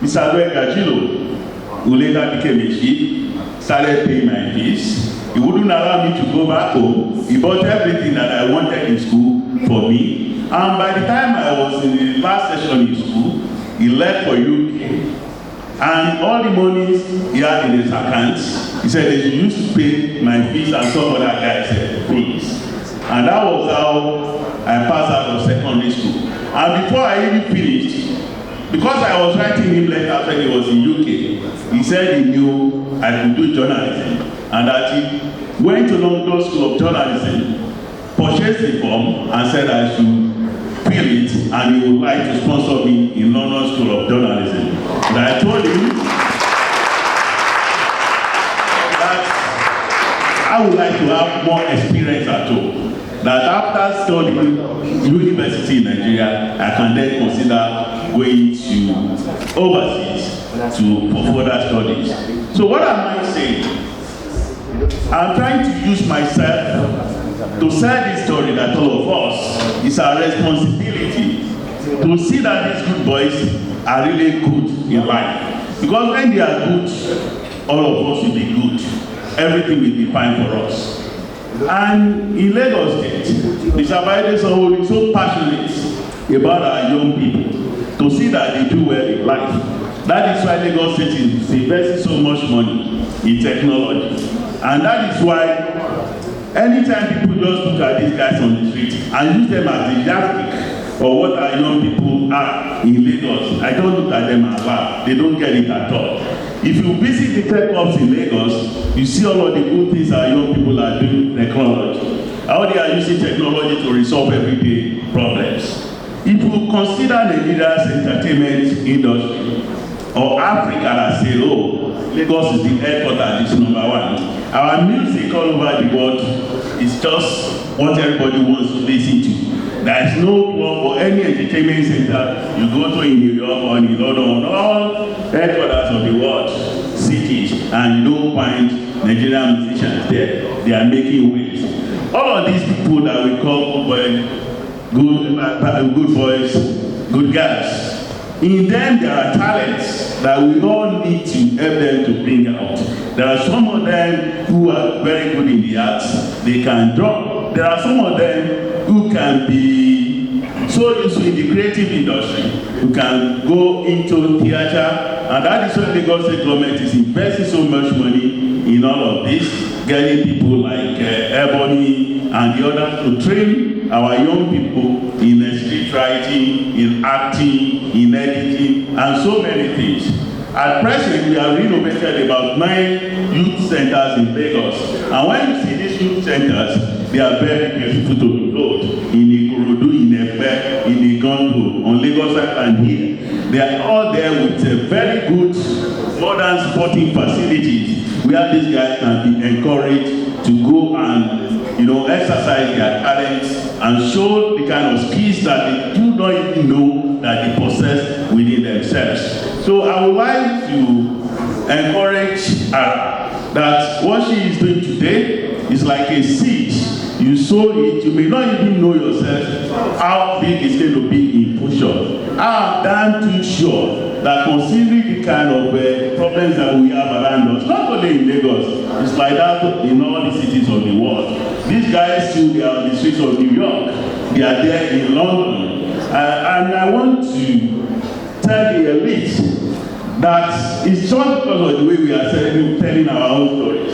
Mr. Gajilo, who later became a chief, started paying my fees. He wouldn't allow me to go back home. He bought everything that I wanted in school for me. And by the time I was in the last session in school, he left for UK. And all the monies he had in his accounts, he said they should use to pay my fees and some other guys fees. And that was how I passed out of secondary school. And before I even finished, because I was writing him letters when he was in UK, he said he knew I could do journalism, and that he went to London School of Journalism, purchased the form, and said I should fill it, and he would like to sponsor me in London School of Journalism. And I told him that I would like to have more experience at home. That after studying university in Nigeria, I can then consider going to overseas for further studies. So what am I saying? I'm trying to use myself to sell this story that all of us, it's our responsibility to see that these good boys are really good in life. Because when they are good, all of us will be good. Everything will be fine for us. And in Lagos State, Mr. Biden is so passionate about our young people to see that they do well in life. That is why Lagos State is investing so much money in technology. And that is why anytime people just look at these guys on the street and use them as a yardstick for what our young people are in Lagos, I don't look at them as laugh. They don't get it at all. If you visit the tech hubs in Lagos, you see all of the good things our young people are doing in technology. How they are using technology to resolve everyday problems. If you consider Nigeria's entertainment industry, or Africa as a whole, Lagos is the headquarters, is number one. Our music all over the world is just what everybody wants to listen to. There is no club or any entertainment center you go to in New York or in London, all headquarters of the world, cities, and you don't find Nigerian musicians there. They are making waves. All of these people that we call good boys, good girls, in them there are talents that we all need to help them to bring out. There are some of them who are very good in the arts, they can draw. There are some of them who can be so used in the creative industry, who can go into theater, and that is why the Lagos State government is investing so much money in all of this, getting people like Ebony and the others to train our young people in street writing, in acting, in editing, and so many things. At present, we have renovated about 9 youth centers in Lagos. And when you see these youth centers, they are very beautiful to behold. In Ikorodu, in Efe, in Igondo, on Lagos and here. They are all there with very good modern sporting facilities where these guys can be encouraged to go and exercise their talents and show the kind of skills that they do not even know that they possess within themselves. So I would like to encourage her that what she is doing today is like a seed. You sow it, you may not even know yourself how big it's going to be in future. I'm damn too sure that considering the kind of problems that we have around us, not only in Lagos, it's like that in all the cities of the world. These guys too, they are on the streets of New York, they are there in London. And I want to tell the elite that it's just because of the way we are telling our own stories.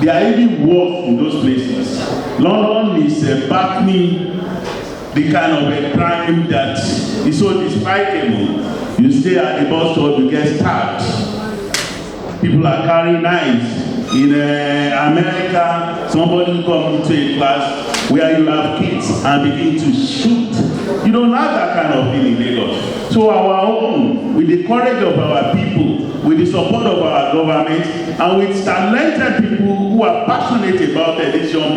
They are even worse in those places. London is backing the kind of a crime that is so despicable. You stay at the bus stop, you get stabbed. People are carrying knives. In America, somebody come into a class where you have kids and begin to shoot. You don't have that kind of thing in Lagos. So our own, with the courage of our people, with the support of our government, and with talented people who are passionate about these young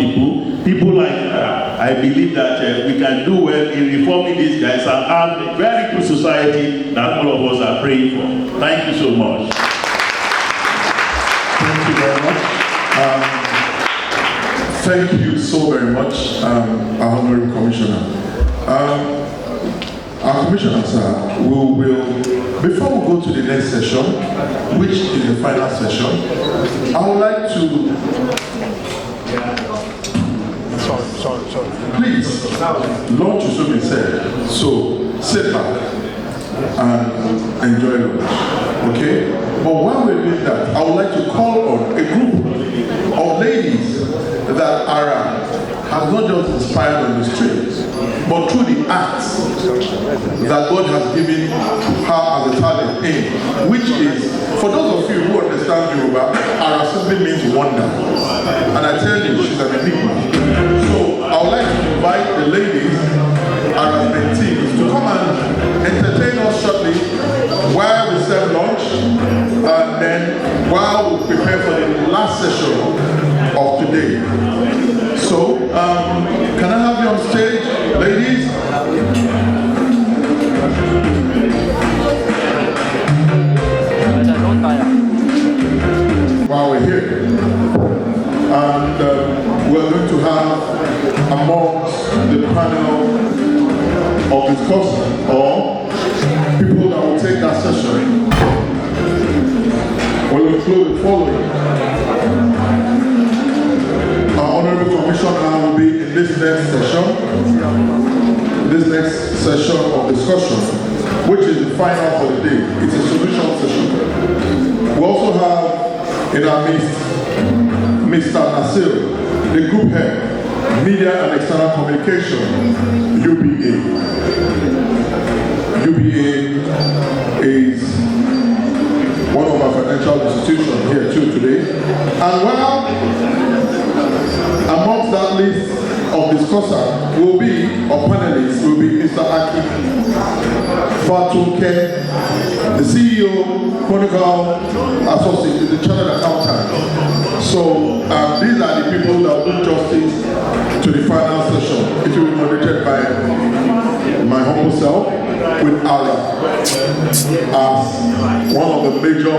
people like I believe that we can do well in reforming these guys and have a very good society that all of us are praying for. Thank you so much. Thank you very much. Thank you so very much, our Honorable Commissioner. Our Commissioner, sir, before we go to the next session, which is the final session, I would like to... Sorry. Please, lunch is being said, so sit back and enjoy lunch, okay? But while we're doing that, I would like to call on a group of ladies that Ara has not just inspired on the streets, but through the acts that God has given her as a talent in, which is, for those of you who understand Yoruba, Ara simply means wonder. And I tell you, she's an enigma. So I would like to invite the ladies, Ara's mentees, to come and entertain us shortly while we serve lunch, and then while we prepare for the last session of today. So, can I have you on stage, ladies? While we're here, and we're going to have amongst the panel of discussion or people that will take that session, will include the following. Our Honorable Commissioner will be in this next session of discussion, which is the final for the day. It's a solution session. We also have in our midst Mr. Nasir, the group head, Media and External Communication, UBA. UBA is one of our financial institutions here too today. And while amongst that list of discussants will be, or panelists, will be Mr. Aki Fatunke, the CEO, Chronicle Associate, the Chartered Accountant. So these are the people that will do justice to the final session. It will be moderated by my humble self, with Ara as one of the major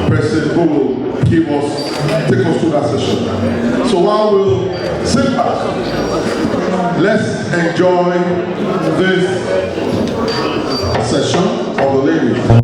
persons who will take us through that session. So while we'll sit back, let's enjoy this session of the ladies.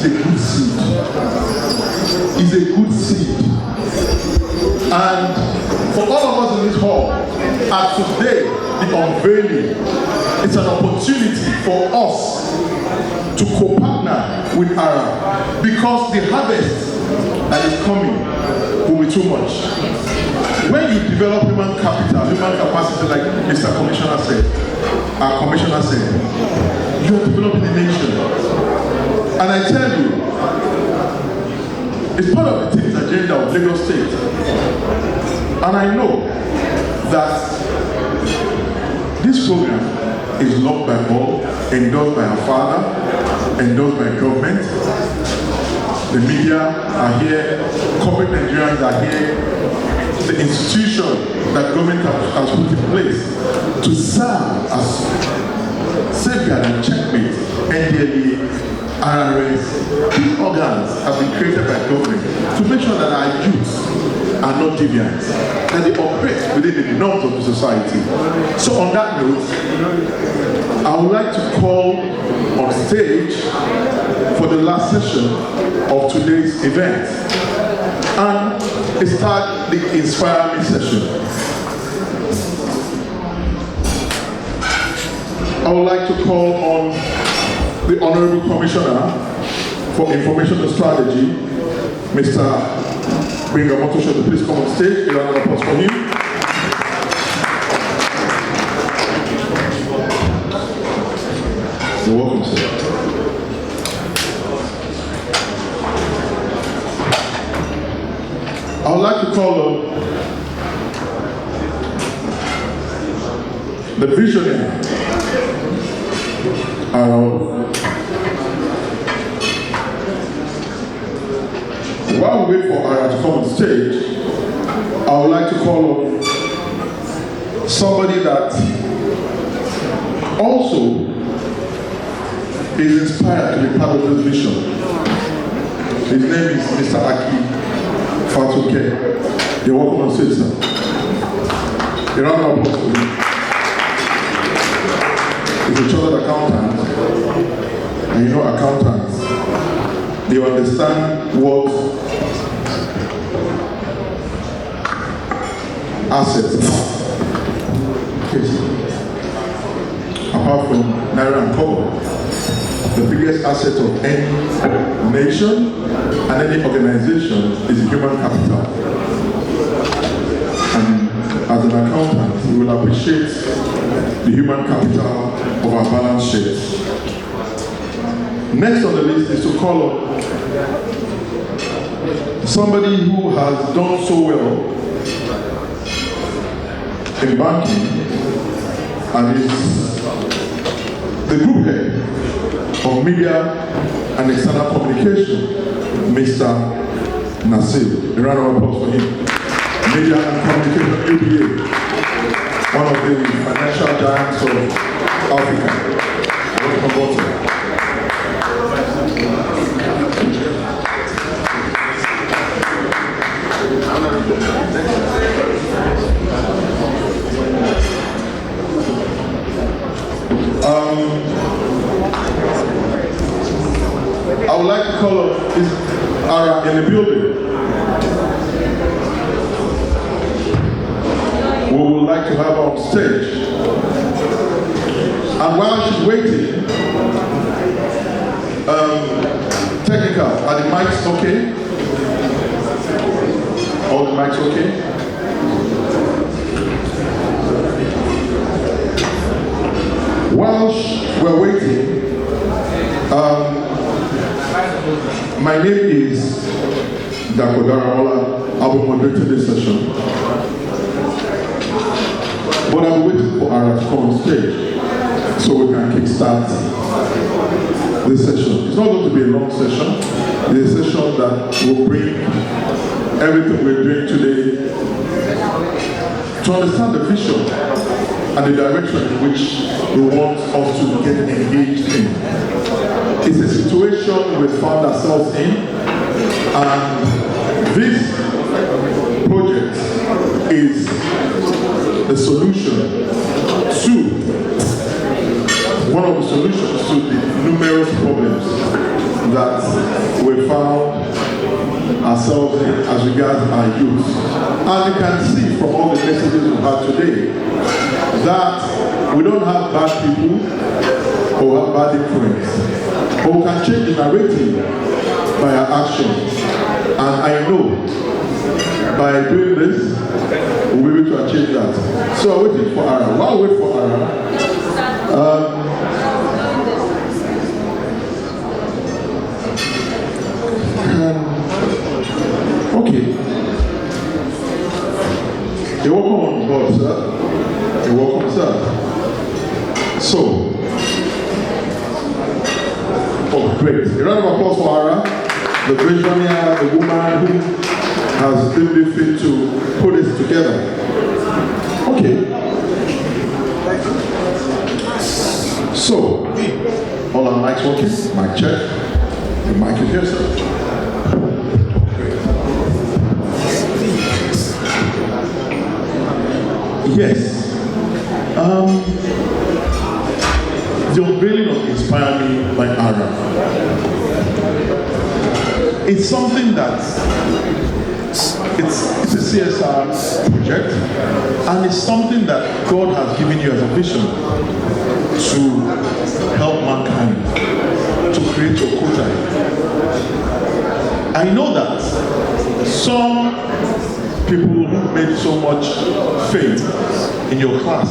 is a good seed. Is a good seed. And for all of us in this hall, as today, the unveiling, it's an opportunity for us to co-partner with Ara, because the harvest that is coming will be too much. When you develop human capital, human capacity, like Mr. Commissioner said, our Commissioner said, you are developing a nation. And I tell you, it's part of the team's agenda of Lagos State. And I know that this program is loved by all, endorsed by our father, endorsed by government. The media are here, corporate Nigerians are here, the institution that government has put in place to serve as safeguard and checkmate NDLE, RRS. These organs have been created by government to make sure that our youth are not deviants, that they operate within the norms of the society. So on that note, I would like to call on stage for the last session of today's event, and start the Inspire Me session. I would like to call on the Honorable Commissioner for Information and Strategy, Mr. Bringa Motosho, please come on stage. A round of applause for him. You're welcome, sir. I would like to call on the visionary, while we wait for Ara to come on stage, I would like to call on somebody that also is inspired to be part of this vision. His name is Mr. Aki Fatoke. You're welcome on stage, sir. A round of applause for him. He's a chartered accountant, and you know accountants, they understand what assets are. Yes. Apart from Naira and Kobo, the biggest asset of any nation and any organization is human capital. And as an accountant, we will appreciate the human capital of our balance sheet. Next on the list is to call on somebody who has done so well in banking and is the group head of media and external communication, Mr. Nasir. A round of applause for him. Media and communication ABA, one of the financial giants of Africa. Welcome aboard, sir. I would like to call on Ara in the building. We would like to have her on stage. And while she's waiting, technical, are the mics okay? All the mics okay? While we're waiting, my name is Aralola. I'll be moderating this session. But I'm waiting for Ara to come on stage so we can kickstart this session. It's not going to be a long session. It's a session that will bring everything we're doing today to understand the vision and the direction in which we want us to get engaged in. It's a situation we found ourselves in, and this project is the solution to one of the solutions to the numerous problems that ourselves in as regards our youth. And you can see from all the messages we've had today that we don't have bad people or have bad influence, but we can change the narrative by our actions. And I know by doing this, we'll be able to achieve that. So I'm waiting for Ara. While we wait for Ara, okay. You're welcome on board, sir. You're welcome, sir. So, oh, great. A round of applause for Ara, the visionary, the woman who has been fit to put this together. Okay. So, all our mics working? Mic check. The mic is here, sir. Yes. The unveiling of Inspire Me by Ara. It's something that it's a CSR project, and it's something that God has given you as a vision to help mankind, to create your quota. I know that some people who made so much fame in your class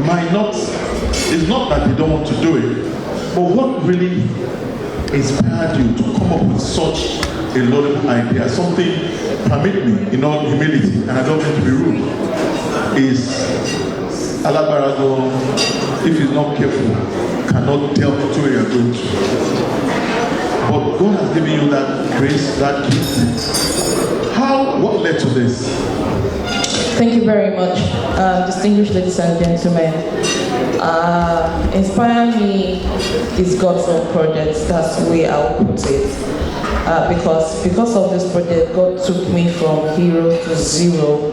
might not, it's not that they don't want to do it, but what really inspired you to come up with such a laudable idea, something, permit me, in all humility, and I don't mean to be rude, is Alabarado, if he's not careful, cannot tell into where you're going to. But God has given you that grace, that gift. What led to this? Thank you very much, distinguished ladies and gentlemen. Inspire Me is God's own project. That's the way I'll put it. Because of this project, God took me from hero to zero,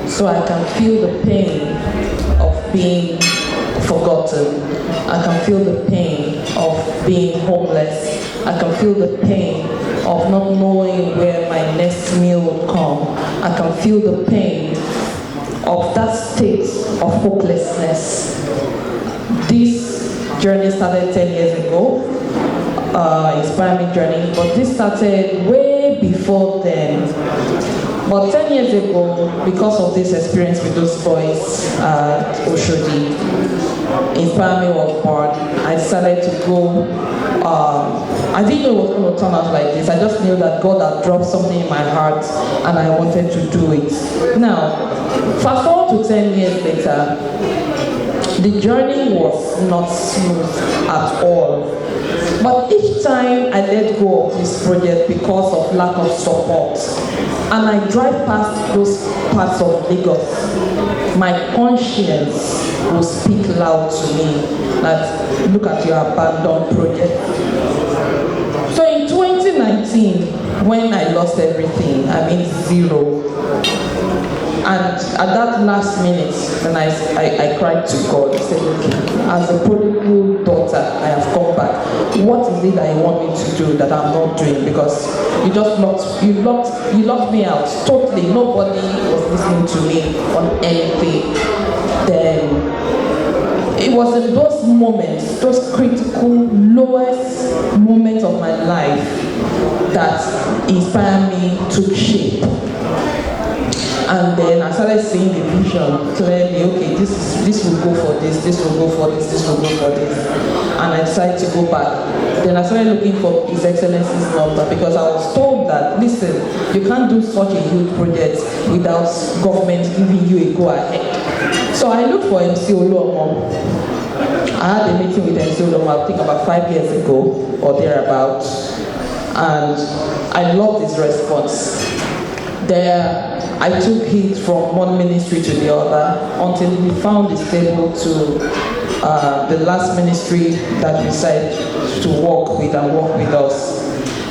so I can feel the pain of being forgotten. I can feel the pain of being homeless. I can feel the pain of not knowing where my next meal will come. I can feel the pain of that state of hopelessness. This journey started 10 years ago, Inspire Me journey, but this started way before then. But 10 years ago, because of this experience with those boys at Oshodi, Inspire Me was born. I decided to go. I didn't know it was going to turn out like this. I just knew that God had dropped something in my heart and I wanted to do it. Now, fast forward to 10 years later, the journey was not smooth at all. But each time I let go of this project because of lack of support, and I drive past those parts of Lagos, my conscience will speak loud to me that look at your abandoned project. So in 2019, when I lost everything, I mean zero, and at that last minute, when I cried to God, I said, okay, as a prodigal daughter, I have come back. What is it that you want me to do that I'm not doing? Because you just locked me out totally. Nobody was listening to me on anything. Then it was in those moments, those critical, lowest moments of my life that Inspire Me took shape. And then I started seeing the vision clearly, okay, this will go for this will go for this will go for this. And I decided to go back. Then I started looking for His Excellency's number because I was told that, listen, you can't do such a huge project without government giving you a go ahead. So I looked for MC Oluomo. I had a meeting with MC Oluomo, I think about 5 years ago or thereabout. And I loved his response. There, I took it from one ministry to the other until we found it stable to the last ministry that decided to work with and work with us.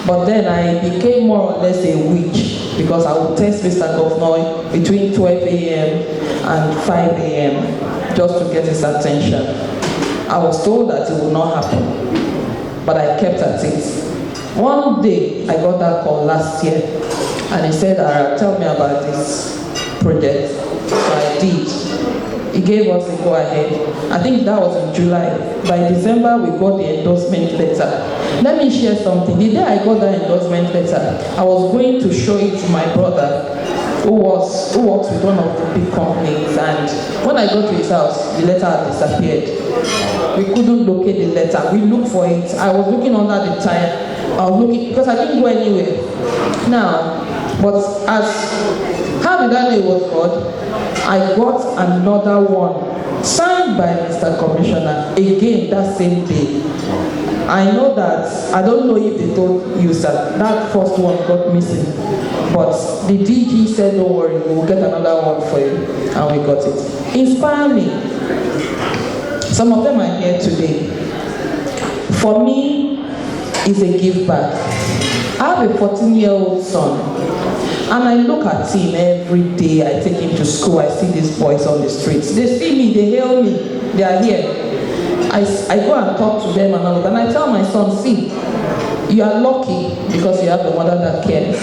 But then I became more or less a witch because I would text Mr. Governor between 12 a.m. and 5 a.m. just to get his attention. I was told that it would not happen, but I kept at it. One day, I got that call last year, and he said, Ara, tell me about this project. So I did. He gave us a go-ahead. I think that was in July. By December, we got the endorsement letter. Let me share something. The day I got that endorsement letter, I was going to show it to my brother, who works with one of the big companies, and when I got to his house, the letter had disappeared. We couldn't locate the letter. We looked for it. I was looking under the tire. I was looking because I didn't go anywhere. Now, but how did I know it was God? I got another one signed by Mr. Commissioner again that same day. I know that, I don't know if they told you that first one got missing, but the DG said, don't worry, we'll get another one for you, and we got it. Inspire Me. Some of them are here today. For me, it's a give back. I have a 14-year-old son, and I look at him every day. I take him to school, I see these boys on the streets. They see me, they hail me, they are here. I go and talk to them and all that, and I tell my son, see, you are lucky because you have a mother that cares.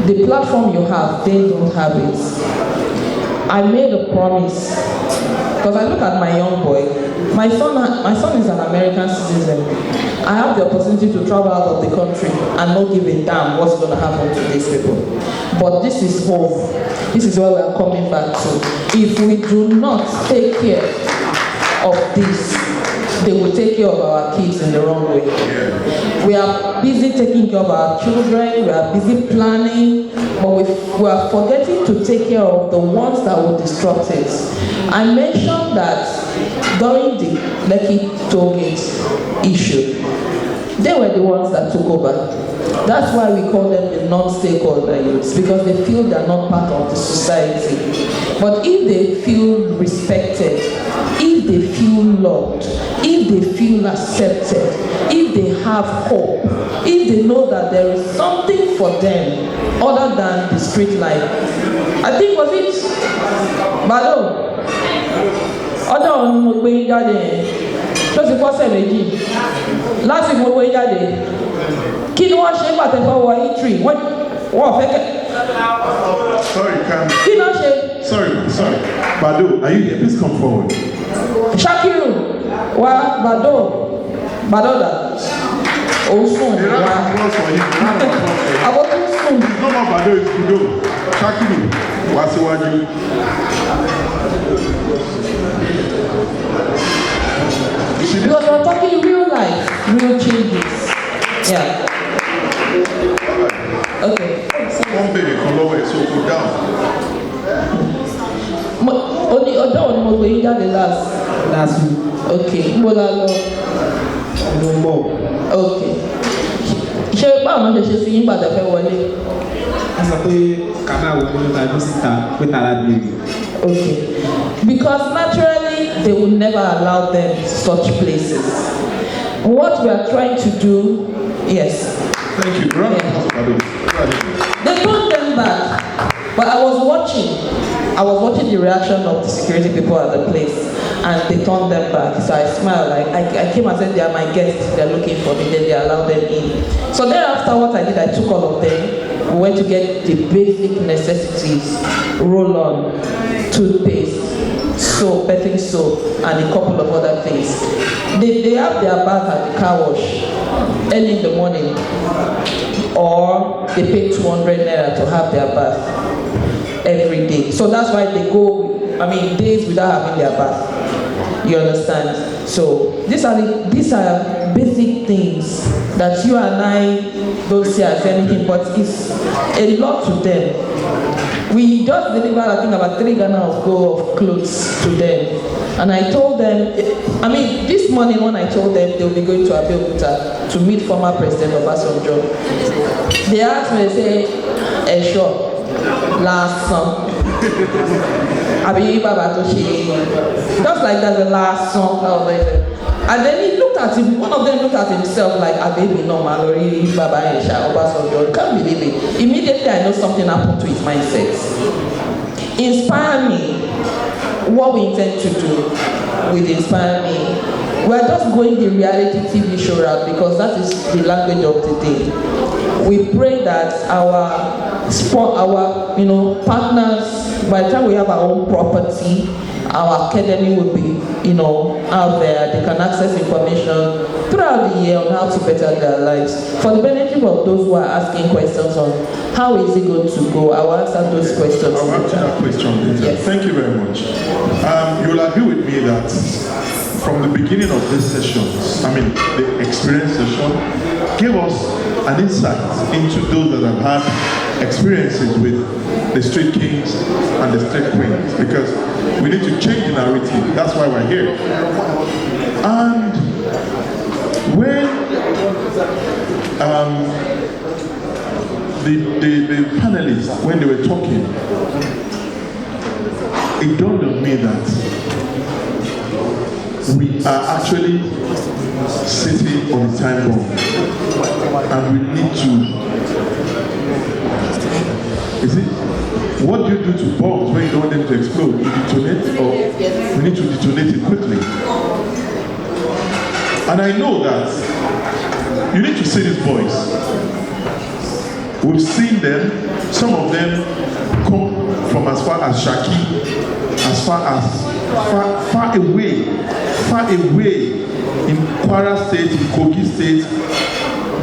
The platform you have, they don't have it. I made a promise, because I look at my young boy. My son is an American citizen. I have the opportunity to travel out of the country and not give a damn what's going to happen to these people. But this is home. This is where we are coming back to. If we do not take care of this, they will take care of our kids in the wrong way. We are busy taking care of our children, we are busy planning, but we are forgetting to take care of the ones that will disrupt it. I mentioned that during the Lekki toll gate issue, they were the ones that took over. That's why we call them the non-stakeholder youths, because they feel they're not part of the society. But if they feel respected, if they feel loved, if they feel accepted, if they have hope, if they know that there is something for them other than the street life. I think, was it Bado? Other on mo gbé jáde tó ti pọ́sẹ̀ méjì láti mo gbé jáde kí ni wọ́n ṣe pàtẹ́fọ́ wọ E3 wọ́n fẹ́ kẹ́. Sorry, kí ni wọ́n ṣe. Sorry. Bado, are you here? Please come forward. Shakiru wa Badoda Osun wa. Àwọn tó sùn. No more Bado is Kudo. Shakiru wá síwájú. Because we're talking real life, real changes. Yeah. Okay. One baby kan lọ́wọ́ ẹ̀ so go down. Only ọjọ́ ni mo gbé yín jáde last week. Okay. Mo la lọ. Okay. Ṣé báwo ló ṣe sí yín padà fẹ́ wọlé? Wọ́n sọ pé ká máa wọlé nípa ẹbí síta pé tààrà bèrè. Okay. Because naturally, they will never allow them such places. What we are trying to do, yes. Thank you. They put them back, but I was watching the reaction of the security people at the place, and they turned them back. So I smiled, like I came and said, they are my guests, they're looking for me, then they allowed them in. So thereafter, what I did, I took all of them, we went to get the basic necessities, roll-on, toothpaste, soap, bathing soap, and a couple of other things. They have their bath at the car wash early in the morning, or they pay 200 naira to have their bath every day. So that's why they go, days without having their bath. You understand? So these are basic things that you and I don't see as anything, but it's a lot to them. We just delivered, I think, about 3 Ghana of clothes to them. And I told them, this morning when I told them they'll be going to Abeokuta to meet former President Obasanjo, they asked me, they say, sure, last song. Just like that's the last song. And then he looked at him, one of them looked at himself like, baby, no, Mallory, Baba, and Obasanjo. Can't believe it. Immediately I know something happened to his mindset. Inspire Me. What we intend to do with Inspire Me, We are just going the reality TV show route because that is the language of the day. We pray that our partners, by the time we have our own property, our academy will be, out there. They can access information throughout the year on how to better their lives. For the benefit of those who are asking questions on how is it going to go, I will answer those questions. I'll answer that question later. Yes. Thank you very much. You will agree with me that from the beginning of this session, the experience session, gave us an insight into those that have had experiences with the street kings and the street queens, because we need to change the narrative. That's why we're here. And when the panelists, when they were talking, it dawned on me that we are actually sitting on the time bomb, and we need to. What do you do to bombs when you don't want them to explode? You detonate, or we need to detonate it quickly. And I know that you need to see these boys. We've seen them. Some of them come from as far as Shaki, as far away in Kwara State, in Kogi State.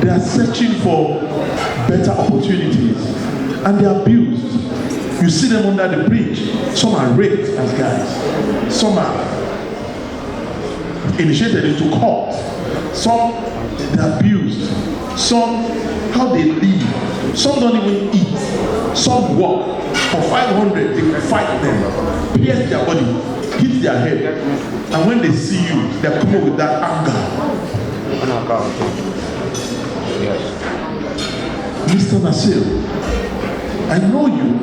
They are searching for better opportunities, and they are abused. You see them under the bridge. Some are raped as guys. Some are initiated into court. Some they're abused. Some how they live. Some don't even eat. Some work. For 500, they will fight them, pierce their body, hit their head. And when they see you, they're coming with that anger. Yes. Mr. Nasir, I know you're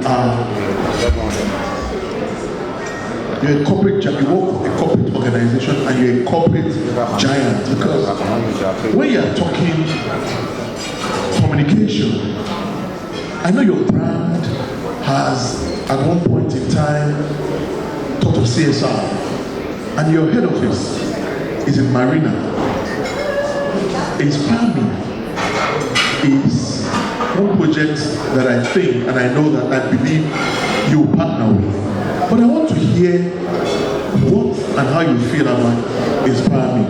a corporate giant, you work for a corporate organization and you're a corporate giant, because when you're talking communication, I know your brand has at one point in time thought of CSR, and your head office is in Marina. Inspire Me is one project that I think, and I know that I believe you will partner with. But I want to hear what and how you feel about Inspire Me.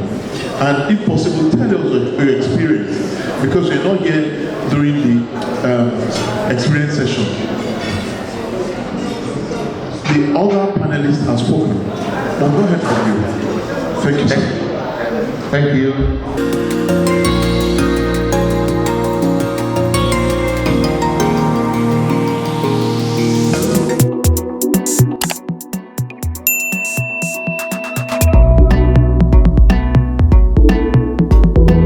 And if possible, tell us your experience, because you're not here during the experience session. The other panelists have spoken. But go ahead from you. Thank you, sir. Thank you.